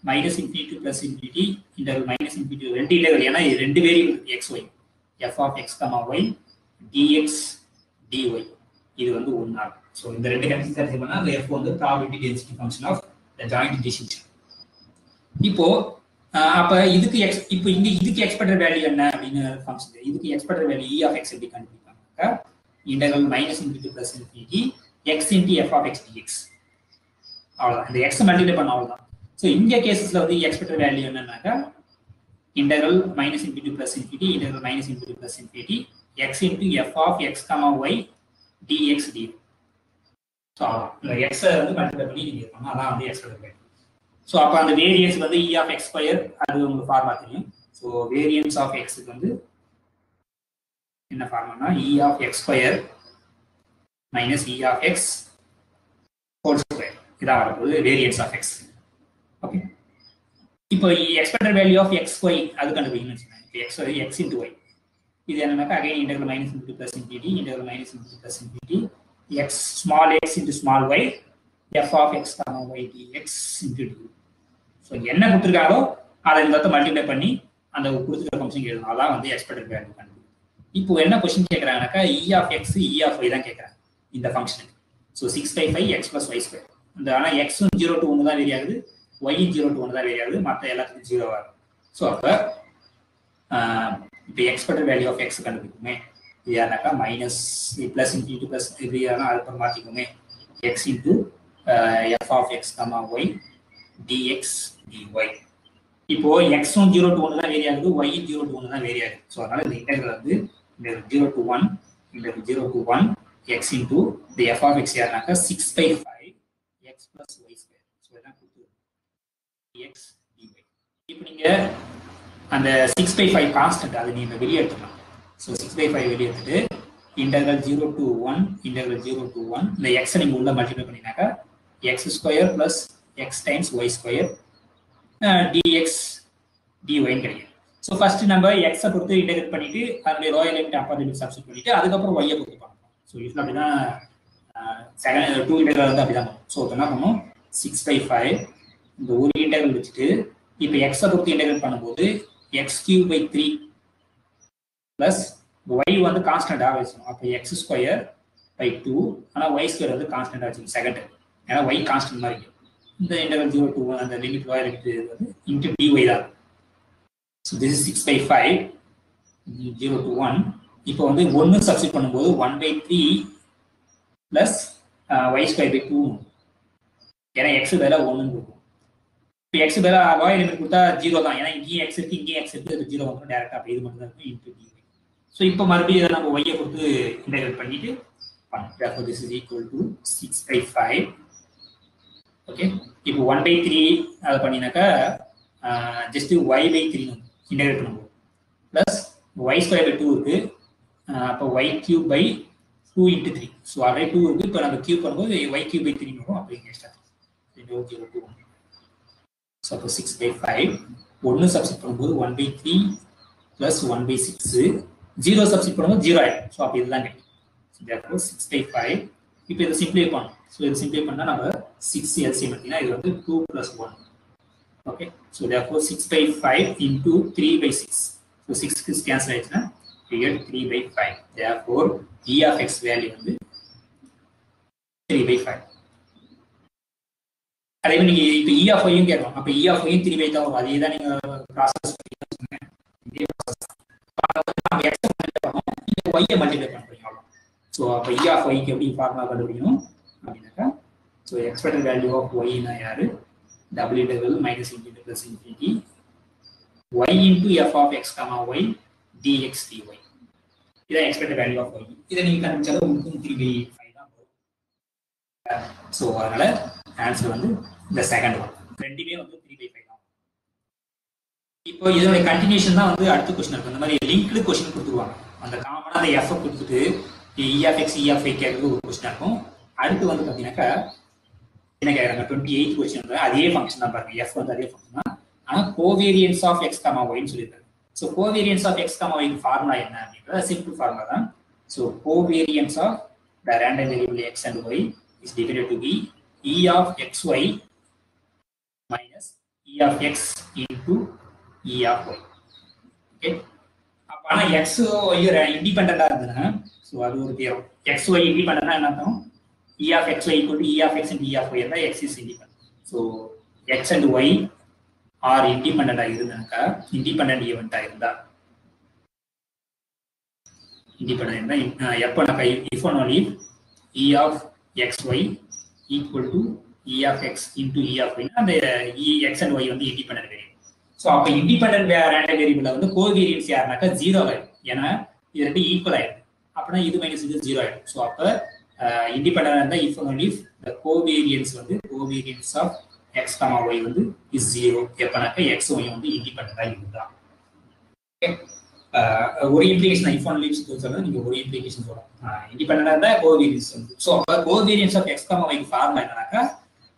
-∞ + ∞, இன்டெகிரல் -∞ ரெண்டு இன்டெகிரல், ஏன்னா ரெண்டு variable x, y, f of x, y dx dy இது வந்து 1 ஆகும். ஸோ இந்த ரெண்டு கண்டிஷன் சாட்டிஸ்ஃபை பண்ணா அந்த f வந்து probability density function of the joint distribution. இப்போ அப்ப இதுக்கு இப்போ இங்க இதுக்கு எக்ஸ்பெக்டட் வேல்யூ என்ன அப்படின்னு ஃபங்க்ஷன், இதுக்கு expected value e of x எப்படி கண்டுபிடிப்பாங்க, integral -∞ + ∞ x into f of x dx. அவ்வளவுதான், இந்த x மல்டிப்ளை பண்ண அவ்வளவுதான். ஸோ இந்த கேசஸ்ல வந்து எக்ஸ்பெக்டட் வேல்யூ என்னன்னாக்கா integral -∞ + ∞, integral -∞ + ∞ x into f of x, y dx dy. So இந்த எக்ஸை வந்து மல்டிப்ளை பண்ணி நீங்க இருக்கணும், அதான் வந்து எக்ஸ்பெக்டட் வேல்யூ. ஸோ அப்போ அந்த வேரியன்ஸ் வந்து e of x2, அது உங்களுக்கு ஃபார்முலா தெரியும். ஸோ வேரியன்ஸ் ஆஃப் எக்ஸுக்கு வந்து என்ன ஃபார்முலானா e of x square minus e of x whole square இதான் வரப்போகுது வேரியன்ஸ் ஆஃப் x. ஓகே, இப்போ expected value of x y அது கண்டுபிடிக்கணும்னு வச்சுக்கோங்க. இப்போ x y x into y இது என்னன்னாக்கா again integral minus into plus infinity integral minus into plus infinity x small x into small y f of x comma y d x into d. So என்ன கொடுத்துருக்காரோ அதை இந்த multiply பண்ணி அந்த கொடுத்துருக்க function எழுதணும். அதான் வந்து எக்ஸ்பெக்டட் வேல்யூ கண்டுபிடிக்கும். இப்போ என்ன கொஸ்டின் கேட்குறாங்கனாக்கா E of x E of y தான் கேட்குறாங்க இந்த ஃபங்க்ஷனுக்கு. So 6/5 x plus y square. இந்த ஆனால் எக்ஸும் 0 to 1 தான் வேரி ஆகுது, ஒய்யும் 0 to 1 தான் வேரி ஆகுது, மற்ற எல்லாத்துக்கும் 0 ஆகும். ஸோ அப்போ இப்போ எக்ஸ்பெக்டட் வேல்யூ ஆஃப் எக்ஸ் கண்டுபிடிக்குமே இது யாருனாக்கா மைனஸ் பிளஸ் இன்ட்டு பிளஸ் இது யாரும் அதுக்கப்புறம் மாற்றிக்குமே x into f of x comma y d x d y. இப்போ எக்ஸும் 0 to 1 தான் வேரி ஆகுது, ஒய்யும் 0 to 1 தான் வேரி ஆகுது. ஸோ அதனால இந்த இன்டெகிரல் வந்து இந்த 0 to 1 இந்த 0 to 1 x into the f of x யாருனாக்கா 6/5 x plus y square. So இதான் கொடுத்து dx dy. இப்போ நீங்க அந்த 6/5 கான்ஸ்டன்ட் அதை நீங்க வெளியே எடுத்துக்கலாம். ஸோ 6/5 வெளியே எடுத்துட்டு இன்டெகிரல் 0 to 1 இன்டெகிரல் 0 to 1 இந்த x நீங்க உள்ள மல்டிப்ளை பண்ணினாக்கா x square plus x times y square dx dy கிடைக்கும். ஸோ ஃபர்ஸ்ட் நம்ம x பொறுத்து இன்டெகிரேட் பண்ணிட்டு அதனுடைய lower limit upper limit substitute பண்ணிட்டு அதுக்கப்புறம் y பொறுத்து பண்ணணும். ஸோ யூஸ்வலாக அப்படிதான் செகண்ட் 2 இன்டெகிரல் வந்து அப்படிதான் பண்ணும். ஸோ என்ன பண்ணும் 6/5 இந்த ஒரு இன்டெகிரல் வச்சுட்டு இப்போ x பொறுத்து இன்டெகிரேட் பண்ணும்போது x³/3 பிளஸ் y வந்து கான்ஸ்டன்டாக வச்சுக்கணும். அப்போ x²/2 ஆனால் y ஸ்கொயர் வந்து கான்ஸ்டன்டாக வச்சுக்கணும் செகண்ட். ஏன்னா y கான்ஸ்டன்ட் மாதிரி இருக்கும். இந்த இன்டெகிரல் 0 to 1 அந்த லிமிட் லோயர் லிமிட் வந்து இன்ட்டு dy தான். So this is 6/5 0 to 1. இப்போ வந்து 1 சப்ஸ்டிட் பண்ணும்போது 1/3 பிளஸ் y²/2 ஏன்னா எக்ஸ் வேலை 1 இருக்கும். இப்போ எக்ஸ் வேலை லோயர் லிமிட் கொடுத்தா 0 தான், ஏன்னா இங்கேயும் எக்ஸ் இருக்கு இங்கேயும் எக்ஸ் இருக்கு, அது 0 வந்துடும் டேரக்டா. அப்போ இது மட்டும் தான் இருக்கும் இன்ட்டு dy. ஸோ இப்போ மறுபடியும் இதை நம்ம ஒய்யை கொடுத்து இன்டெகிரேட் பண்ணிட்டு பண்ணணும். This is equal to 6/5. Okay, இப்போ 1/3 அதை பண்ணினாக்கா ஜஸ்ட் y/3 இன்டெகிரேட் பண்ணும்போது பிளஸ் y²/2 இருக்கு. அப்போ y³/2 இன்ட்டு 3. ஸோ ஆல்ரெடி 2 இருக்கு, இப்போ நம்ம கியூப் பண்ணும்போது y³/3 வரும். அப்போ இங்கே எக்ஸ்ட்ரா 0 to 1. ஸோ அப்போ 6/5 1 சப்ஸ்டிட் பண்ணும்போது 1/3 பிளஸ் 1/6 0 சப்ஸ்டிட் பண்ணும்போது 0 ஆயிடும். ஸோ அப்போ இதுதான் கிடைக்கும். So therefore 6/5. இப்போ இதை சிம்ப்ளை பண்ணணும். ஸோ இதை சிம்ப்ளை பண்ணால் நம்ம 6 எல்சிஎம் எடுத்தீங்கன்னா இது வந்து 2 + 1. Okay, so therefore 6/5 into 3/6. So 6 cancel ஆயிடுச்சுன்னா 3/5. Therefore, e of x value வந்து 3/5. அதே மாதிரி நீங்க இப்போ e of y-யும் கேட்கலாம். அப்போ e of y-யும் 3/5 தான் வரும். அதே தான் நீங்க ப்ராசஸ் பண்ணீங்க. இதே ப்ராசஸ் நம்ம x பண்ணோம், இந்த y-ஐ மல்டிப்ளை பண்றீங்க அவ்வளோ. ஸோ அப்போ e of y-க்கு எப்படி ஃபார்முலா கண்டுபிடிக்கணும் அப்படின்னாக்கா ஸோ எக்ஸ்பெக்டட் வேல்யூ ஆஃப் y-னா யாரு double integral minus infinity plus infinity y into f of x comma y dx dy. இதான் எக்ஸ்பெக்டட் வேல்யூ ஆஃப் y. இதை நீங்க கண்டுபிடிச்சாலும் உங்களுக்கு 3/5 தான் வரும். ஸோ அதனால ஆன்சர் வந்து இந்த செகண்ட் ஒன் ரெண்டுமே வந்து 3/5 தான். இப்போ இதோட கண்டினியூஷன் தான் வந்து அடுத்த கொஸ்டின் இருக்கு. அந்த மாதிரி லிங்க்டு கொஸ்டின் கொடுத்துருவாங்க. அந்த காமனா அந்த எஃப் கொடுத்துட்டு e of x e of y கேட்கறது ஒரு கொஸ்டின் இருக்கும். அடுத்து வந்து பார்த்தீங்கன்னாக்கா என்ன கேட்குறாங்க 28 கொஸ்டின் அதே ஃபங்க்ஷன் தான் பாருங்க. எஃப் வந்து அதே ஃபங்க்ஷன் தான், ஆனால் கோவேரியன்ஸ் ஆஃப் எக்ஸ் கமா ஒய்ன்னு சொல்லியிருக்காங்க. So covariance of x comma ஒய்க்கு ஃபார்முலா என்ன அப்படின்றது சிம்பிள் ஃபார்முலா தான். So covariance of the random variable x and y is defined to be e of xy minus e of x into e of y. Okay, அப்போ ஆனால் X Y இண்டிபெண்டா இருந்ததுன்னா so அது ஒரு theorem. X Y இண்டிபெண்டா என்ன அர்த்தம் e of xy equal to e of x into e of y இருந்தால் x is independent. So x and y are இண்டிபெண்டா இருந்தாக்கா இண்டிபெண்டன்ட் ஈவெண்டா இருந்தா இண்டிபெண்டன்ட் எப்போ நம்ம if one only e of xy equal to e of x into e of y அந்த x and y வந்து independent variable. So அப்போ independent random variable வந்து கோவேரியன்ஸ் யாருனாக்கா 0 ஆயிடும். ஏன்னா இது ரெண்டு ஈக்குவல் ஆயிடும். அப்படின்னா இது மைனஸ் இது 0 ஆயிடும். ஸோ அப்போ இண்டிபெண்டன்ட் இருந்தால் இஃப் ஒன்லி த கோவேரியன்ஸ் வந்து covariance of x comma y வந்து is 0 எப்பனாக்கா x y வந்து இண்டிபெண்டன்ட்டா இருந்தா. ஓகே, ஒரு இம்ப்ளிகேஷன் ஐஃபோன் லீவ்ஸ் சொல்றது நீங்க ஒரு இம்ப்ளிகேஷன் சொல்லலாம். இண்டிபெண்டா இருந்தா கோவேரியன்ஸ் வந்து. ஸோ அப்போ கோவேரியன்ஸ் ஆஃப் எக்ஸ் காமா ஒய்க்கு ஃபார்முலா என்னன்னாக்கா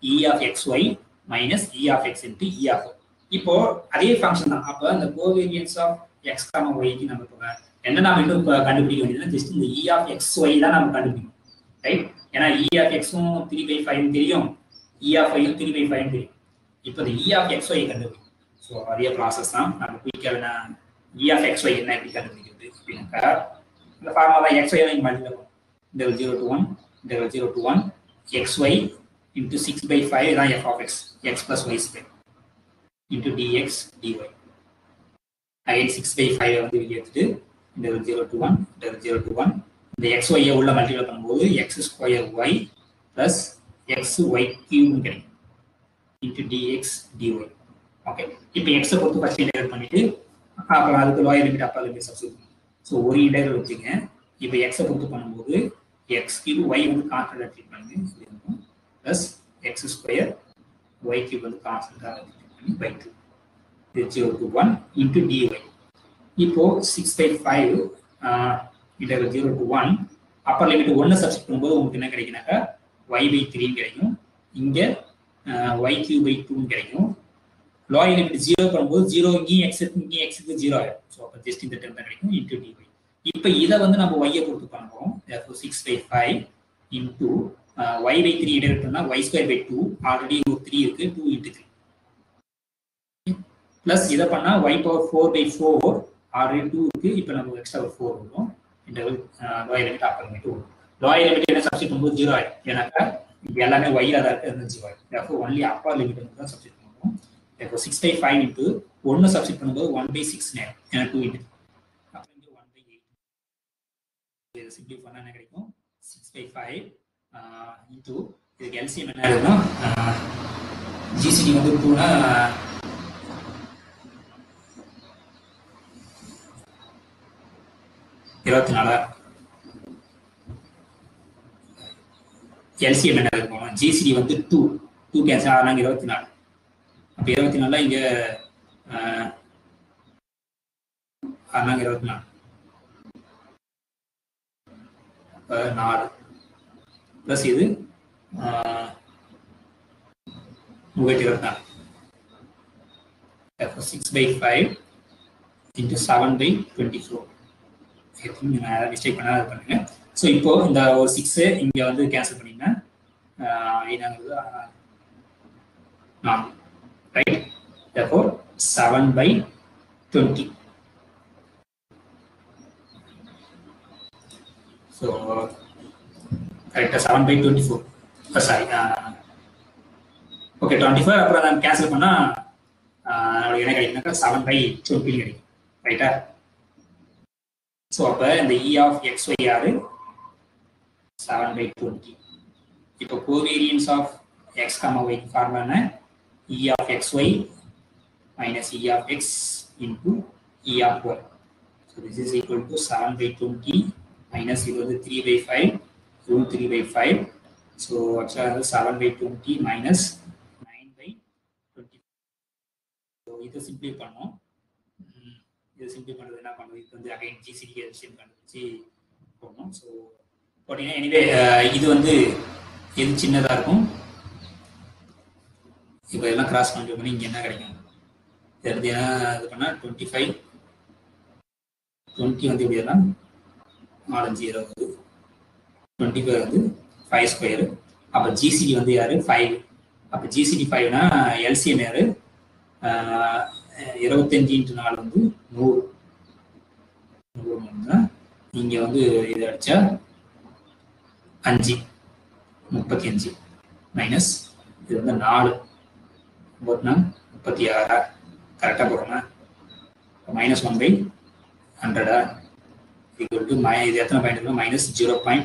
E of x y minus E of x into E of y. இப்போ அதே ஃபங்க்ஷன் தான். அப்போ அந்த கோவேரியன்ஸ் ஆஃப் எக்ஸ் காமா ஒய்க்கு நம்ம இப்போ என்ன நாம இன்னும் கண்டுபிடிக்க வேண்டியதுன்னா ஜஸ்ட் இந்த இ ஆஃப் எக்ஸ் ஒய் தான் நம்ம கண்டுபிடிக்கணும், ரைட்? ஏன்னா இ ஆஃப் எக்ஸும் 3/5 தெரியும், இ ஆஃப் ஒய்யும் 3/5 தெரியும். இப்போ இந்த இ ஆஃப் எக்ஸ் ஒய் கண்டுபிடிக்கும். ஸோ அதே ப்ராசஸ் தான். நம்ம குயிக்காக இ ஆஃப் எக்ஸ் ஒய் என்ன எப்படி கண்டுபிடிக்கிறது அப்படின்னாக்கா இந்த ஃபார்முலா தான் எக்ஸ் ஒய் தான் மல்டிப்ளை பண்ணும். Interval 0 to 1 interval 0 to 1 x y into 6/5 தான் f of x x plus y square into dx dy. Again 6/5 வந்து வெளியே எடுத்துட்டு இன்டர்வல் 0 to 1 இன்டர்வல் 0 to 1 இந்த எக்ஸ் ஒய்யை உள்ள மல்டிப்ளை பண்ணும்போது x square y plus x y கியூப்னு கிடைக்கும் இன்ட்டு டிஎக்ஸ் டிஒய். ஓகே, இப்போ எக்ஸை பொறுத்து ஃபர்ஸ்ட் இன்டெகிரேட் பண்ணிட்டு அப்புறம் அதுக்கு lower limit upper limit substitute பண்ணுங்க. ஸோ ஒரு இன்டெகிரல் வச்சுங்க. இப்போ எக்ஸை பொறுத்து பண்ணும்போது எக்ஸ் கியூப் ஒய் வந்து கான்ஸ்டன்டாக ட்ரீட் பண்ணுங்க plus x square y cube வந்து கான்ஸ்டன்டாக ட்ரீட் பண்ணி பை 2 0 to 1 இன்ட்டு டிஒய். இப்போ 6/5 integral 0 to 1 upper limit 1 substitute பண்ணும்போது உங்களுக்கு என்ன கிடைக்குனாக்கா y/3 கிடைக்கும். இங்கே y3/2 கிடைக்கும். லோயர் லிமிட் 0 பண்ணும்போது 0 இங்கே எக்ஸுக்கு 0 ஆயிடும். ஸோ அப்போ ஜஸ்ட் இந்த டேர்ம் தான் கிடைக்கும் இன்ட்டு டிஒய். இப்போ இதை வந்து நம்ம ஒய்யை பொறுத்து பண்ணுறோம். 6/5 இன்ட்டு y/3 இன்டெகிரேட் பண்ணால் y²/2 ஆல்ரெடி ஒரு 3 இருக்கு 2 இன்ட்டு 3 பிளஸ் இதை பண்ணால் y⁴/4 ஆல்ரெடி 2 இருக்கு. இப்போ நம்ம எக்ஸ்ட்ரா ஒரு 4 வரும். Interval lower limit upper limit வரும். லோயர் லிமிட் என்ன சப்ஸ்டிட்யூட் பண்ணும்போது 0 ஆயிடும். ஏன்னாக்கா இது எல்லாமே ஒய்ல தான் இருக்கு, அது 0 ஆயிடும். therefore only அப்பர் லிமிட் தான் சப்ஸ்டிட்யூட் பண்ணுவோம். therefore 6/5 இன்ட்டு 1 சப்ஸ்டிட்யூட் பண்ணும்போது 1/6 நேரம் ஏன்னா 2 இன்ட்டு அப்போ இங்கே 1/8. இதை சிம்பிளி பண்ணால் என்ன கிடைக்கும் 6/5 இன்ட்டு இதுக்கு எல்சிஎம் என்ன இருக்கும் ஜிசிடி வந்து 2னா 24. எல்சிஎம் என்ன இருக்கும் ஜிசிடி வந்து 2 கேன்சல் ஆனாங்க 24. அப்போ 24 இங்கே ஆனாங்க 24 அப்போ 4 ப்ளஸ் இது 24. 6/5 இன்ட்டு 7/24. மிஸ்டேக் பண்ணாத பண்ணுங்க. ஸோ இப்போ இந்த ஒரு 6 இங்க வந்து கேன்சல் பண்ணீங்கன்னா என்னங்கிறது 4, ரைட்? therefore 7/20. ஸோ கரெக்டாக 7/24 சாரி ஓகே 24. அப்புறம் நான் கேன்சல் பண்ணால் என்ன கிடைக்குனாக்கா 7/20 கிடைக்கும், ரைட்டா? ஸோ அப்போ இந்த இ ஆஃப் எக்ஸ் ஒய் யாரு 7/20. இப்போ கோவேரியன்ஸ் ஆஃப் எக்ஸ் காமா ஒய்க்கு ஃபார்முலா என்ன E of x y minus E of x into E of y. So this is equal to 7/20 minus இது வந்து 3/5 இதுவும் 3/5. ஸோ ஆக்சுவலாக வந்து 7/20 மைனஸ் 9/20. ஸோ இதை சிம்பிளை பண்ணோம். இது சிம்பிள் பண்ணுறது என்ன பண்ணுறது இது வந்து அகைன் ஜிசிடி எல்சிஎம் கண்டுபிடிச்சி போடணும். ஸோ போட்டிங்கன்னா எனிவே இது வந்து எது சின்னதாக இருக்கும். இப்போ எல்லாம் கிராஸ் கண்ட்ரோல் பண்ணி இங்கே என்ன கிடைக்கும் இது இது பண்ணால் 25 20 வந்து எப்படி எல்லாம் 4 5 20 25 வந்து 5 ஸ்கொயரு. அப்போ ஜிசிடி வந்து யாரு 5. அப்போ ஜிசிடி 5னா எல்சிஎம் யாரு 25 × 4 வந்து 100. இங்க வந்து இது அடிச்சா 5 35 மைனஸ் இது வந்து 4 36 கரெக்டாக போடுறோம்னா -1/100 ஈக்குவல் டு இது எத்தனை பாயிண்ட் இருக்கும் -0.01.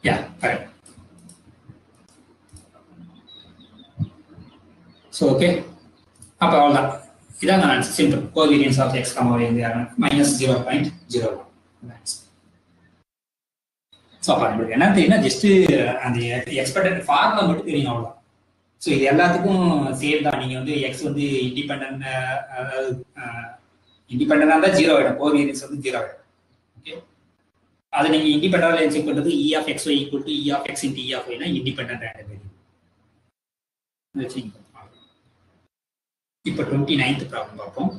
Yeah correct. ஸோ ஓகே அப்போ அவ்வளோதான். இதான் நான் simple covariance of x comma y வந்து -0.01. ஸோ அப்போ நம்மளுக்கு என்ன தெரியும்னா ஜஸ்ட் அந்த எக்ஸ்பெக்டட் ஃபார்முலா மட்டும் தெரியும், அவ்வளோதான். ஸோ இது எல்லாத்துக்கும் சேம் தான். நீங்கள் வந்து எக்ஸ் வந்து இண்டிபெண்ட், அதாவது இண்டிபெண்டாக இருந்தால் 0 ஆகிடும், கோவேரியன்ஸ் வந்து 0 ஆகிடும். ஓகே, அதை நீங்கள் இண்டிபெண்டாக செக் பண்ணுறது E of x y equal to E of x into E of ஒய்னா இண்டிபெண்ட் ரேண்டம் வேரியபிள். இப்போ 29th ப்ராப்ளம் பார்ப்போம்.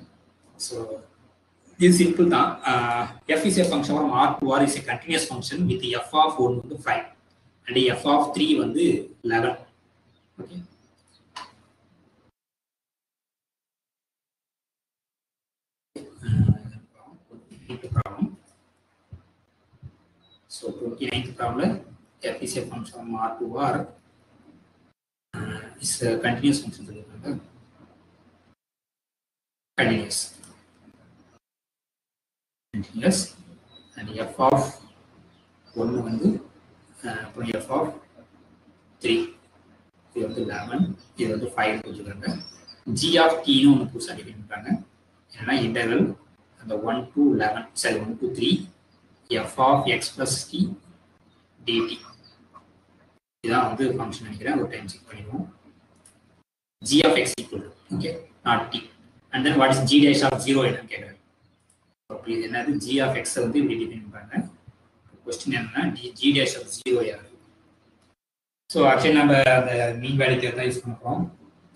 ஸோ இது சிம்பிள் தான். f is a function from R to R is a continuous function with f of 1 வந்து 5 and f of 3 வந்து 11. Okay, problem. So 29th problem, f is a function from R to R is a continuous function. Continuous and f of 1 வந்து அப்புறம் f of 3 இது வந்து 11, இது வந்து 5 கொடுத்துருக்காங்க. g of t ன்னு ஒன்று புதுசாக டிஃபைன் பண்ணுறாங்க. என்னன்னா இன்டர்வல் அந்த 1 to 11, சரி 1 to 3 f of x plus t dt. இதான் வந்து ஃபங்க்ஷன் நினைக்கிறேன், ஒரு டைம் செக் பண்ணிடுவோம். g of x equal to, okay, not t. And then what is g dash of 0 என்னன்னு கேட்குறாங்க. அப்படி என்னது g of x வந்து இப்படி டிஃபைன் பண்ணுறாங்க. கொஸ்டின் என்னன்னா g dash of 0 யாரு? ஸோ ஆக்சுவலி நம்ம அந்த மீன் வேல்யூ தான் யூஸ் பண்ண போகிறோம்.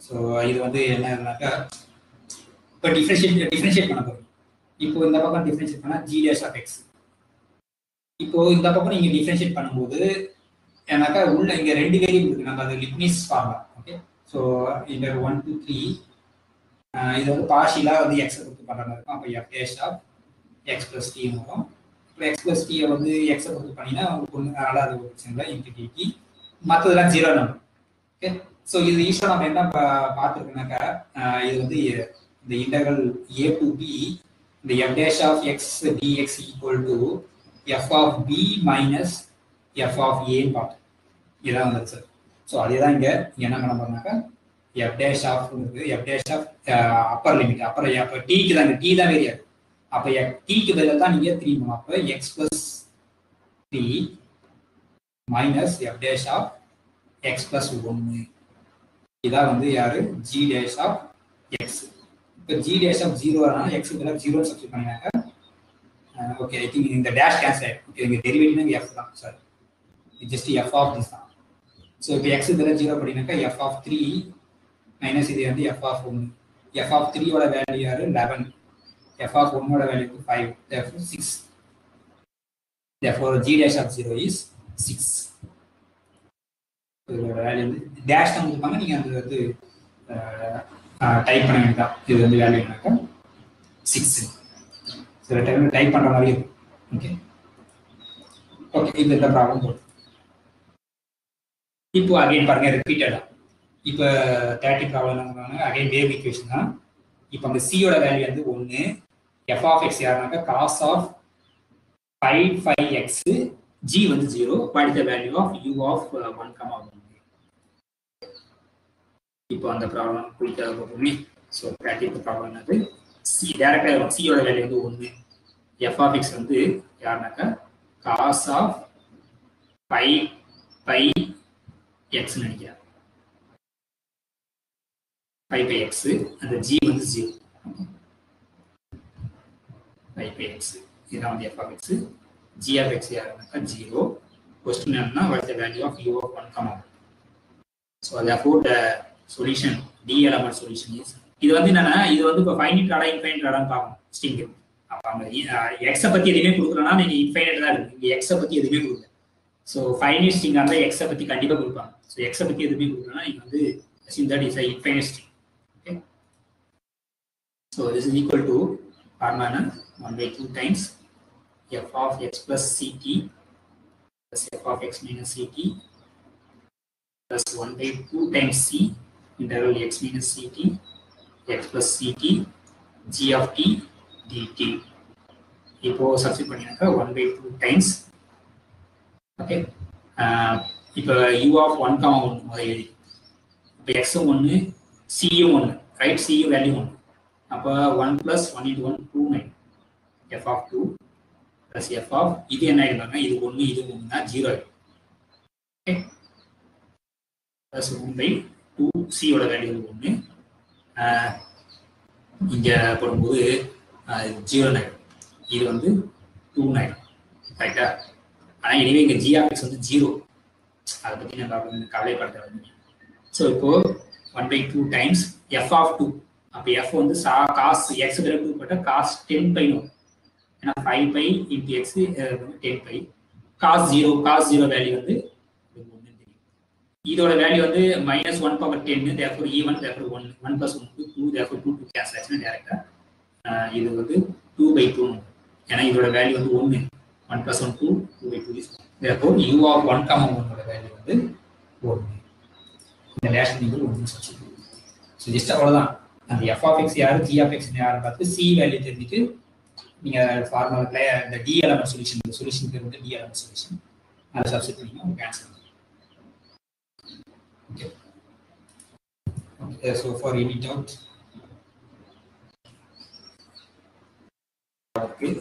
ஸோ இது வந்து என்னன்னாக்கா இப்போ டிஃபரன்ஷியேட் பண்ண போகிறோம். இப்போ இந்த பக்கம் டிஃபரன்ஷியேட் பண்ணால் g dash of x. இப்போ இந்த பக்கம் நீங்கள் டிஃபரன்ஷியேட் பண்ணும்போது ஏன்னாக்கா உள்ள இங்கே 2 வேரியபிள் இருக்கு, நம்ம அது லிப்னிஸ் ஃபார்முலா. ஓகே, ஸோ இந்த 1 to 3 இது வந்து பார்ஷியலாக வந்து எக்ஸை கொடுத்து பண்ணுற மாதிரி இருக்கும். அப்போ f dash of x plus t வரும். இப்போ x plus t வந்து எக்ஸை கொடுத்து பண்ணினா உங்களுக்கு ஒன்று, அதனால் அது ஒரு பிரச்சனை இன்டிகிரிட்டி, மற்றதெல்லாம் 0 நம்பர். ஓகே, ஸோ இது ஈஸியாக நம்ம என்ன பார்த்துருக்கோம்னாக்கா இது வந்து இந்த இன்டர்வல் a to b இந்த f dash of x dx equal to f of b minus f of a பார்த்து இதான் வந்துச்சு சார். ஸோ அதே தான் இங்கே என்ன பண்ண போறோம்னாக்கா f dash of upper limit, அப்போ டீக்கு தான், டி தான் வேரியாது. அப்போ டீக்கு பதிலாக தான் நீங்கள் 3 போகணும். அப்போ x plus 3 minus f dash of x plus 1 இதான் வந்து யாரு g dash of x. இப்போ g dash of 0 ஆனால் x பதிலாக 0 சப்ஸ்டிட் பண்ணினாக்கா ஓகே, ஐ திங்க் இந்த டேஷ் கேன்சல் ஆகிடும். ஓகே, இங்கே டெரிவேட்டிவ் f தான் சார், இது ஜஸ்ட் f of this தான். ஸோ இப்போ x பதிலாக 0 பண்ணினாக்கா f of 3 மைனஸ் இது வந்து f of 1. f of 3 ஓட வேல்யூ யாரு 11, f of 1 ஓட value 5, therefore 6. Therefore g dash of 0 is 6. இதோட வேல்யூ வந்து டேஷ் தான் கொடுப்பாங்க, நீங்கள் அந்த வந்து டைப் பண்ண வேண்டாம். இது வந்து வேல்யூ என்னக்கா 6. சில டைம் டைப் பண்ணுற மாதிரி இருக்கும். ஓகே ஓகே, இப்போ இந்த ப்ராப்ளம் போடும். இப்போ அகைன் பாருங்க ரிப்பீட்டடா. இப்போ 30 ப்ராப்ளம் என்ன பண்ணுவாங்க, அகைன் வேவ் ஈக்குவேஷன் தான். இப்போ அந்த சியோட வேல்யூ வந்து 1, எஃப் ஆஃப் எக்ஸ் யாருனாக்கா காஸ் ஆஃப் 5x, g வந்து 0, what is the value of u of 1,1. இப்போ அந்த ப்ராப்ளம் குயிக்காக போகுமே. ஸோ ப்ராக்டிக்கல் ப்ராப்ளம் என்னது, சி டேரக்டாக வரும். சியோட வேல்யூ வந்து 1, எஃப் ஆஃப் எக்ஸ் வந்து யாருனாக்கா காஸ் ஆஃப் 5x நினைக்கிறேன், 5x, அந்த g வந்து 0, 5x இதுதான் வந்து f of x. g of x யாருனாக்கா 0. Question என்னன்னா what is the value of u of 1,1. so therefore the solution d element solution is, இது வந்து என்னன்னா இது வந்து இப்போ ஃபைனைட் ராடா இன்ஃபைனைட் ராடான்னு பார்க்கணும் ஸ்ட்ரிங். அப்போ அந்த எக்ஸை பற்றி எதுவுமே கொடுக்கலன்னா நீங்கள் இன்ஃபைனைட் தான் இருக்கு, இங்கே எக்ஸை பற்றி எதுவுமே கொடுக்கல. ஸோ ஃபைனைட் ஸ்ட்ரிங் இருந்தால் எக்ஸை பற்றி கண்டிப்பாக கொடுப்பாங்க. ஸோ எக்ஸை பற்றி எதுவுமே கொடுக்கலன்னா நீங்கள் வந்து assume that is a infinite string. Okay, so this is equal to formula 1/2 times f of x plus ct plus f of x minus ct plus 1/2 times c interval x minus ct x plus ct g of t dt. இப்போ substitute பண்ணினாக்கா 1/2 times. Okay, இப்போ u of 1,1 முதல்ல எழுதி, இப்போ எக்ஸும் 1 சியும் 1, right, சியும் value 1. அப்போ 1 plus 1 into 1 2 9 f of 2 plus f of இது என்ன ஆகிடுவாங்க, இது 1 இது 1 0 ஆகிடும். ஓகே, plus 1/2 2, c ஓட வேல்யூ வந்து 1. இங்க போடும்போது 0 இது வந்து 2 கரெக்டா. ஆனா எனவே இங்க g of x வந்து 0, அதை பத்தி நம்ம கவலைப்படுத்த. ஸோ இப்போ 1/2 டைம்ஸ் f of 2. அப்போ f வந்து cos x 2 போட்டால் cos 10 பை வரும். ஏன்னா 5 by into x 10 by. cos 0 value வந்து இதோட வேல்யூ வந்து -1/10, therefore even, therefore 1 + 1 2, therefore 2 to cancel ஆச்சுன்னா டைரக்டா இது வந்து 2/2. ஏன்னா இதோட வேல்யூ வந்து 1 + 1 2, 2/2 is, therefore u of 1, 1 ஓட வேல்யூ வந்து 1. இந்த லேஷன் நீங்கள் 1 சப்ஸ்டிட்யூட். ஸோ ஜஸ்ட் அவ்வளோதான். அந்த f of x யாரு g of x யாருன்னு பார்த்து c வேல்யூ தெரிஞ்சுட்டு நீங்கள் ஃபார்முலாக்ல இந்த டி எலமெண்ட் சொல்யூஷன், இந்த சொல்யூஷன் பேர் வந்து டி எலமெண்ட் சொல்யூஷன், அதை சப்ஸ்டிட் பண்ணிங்கன்னா உங்களுக்கு answer. Okay. Okay, so for any doubt, okay.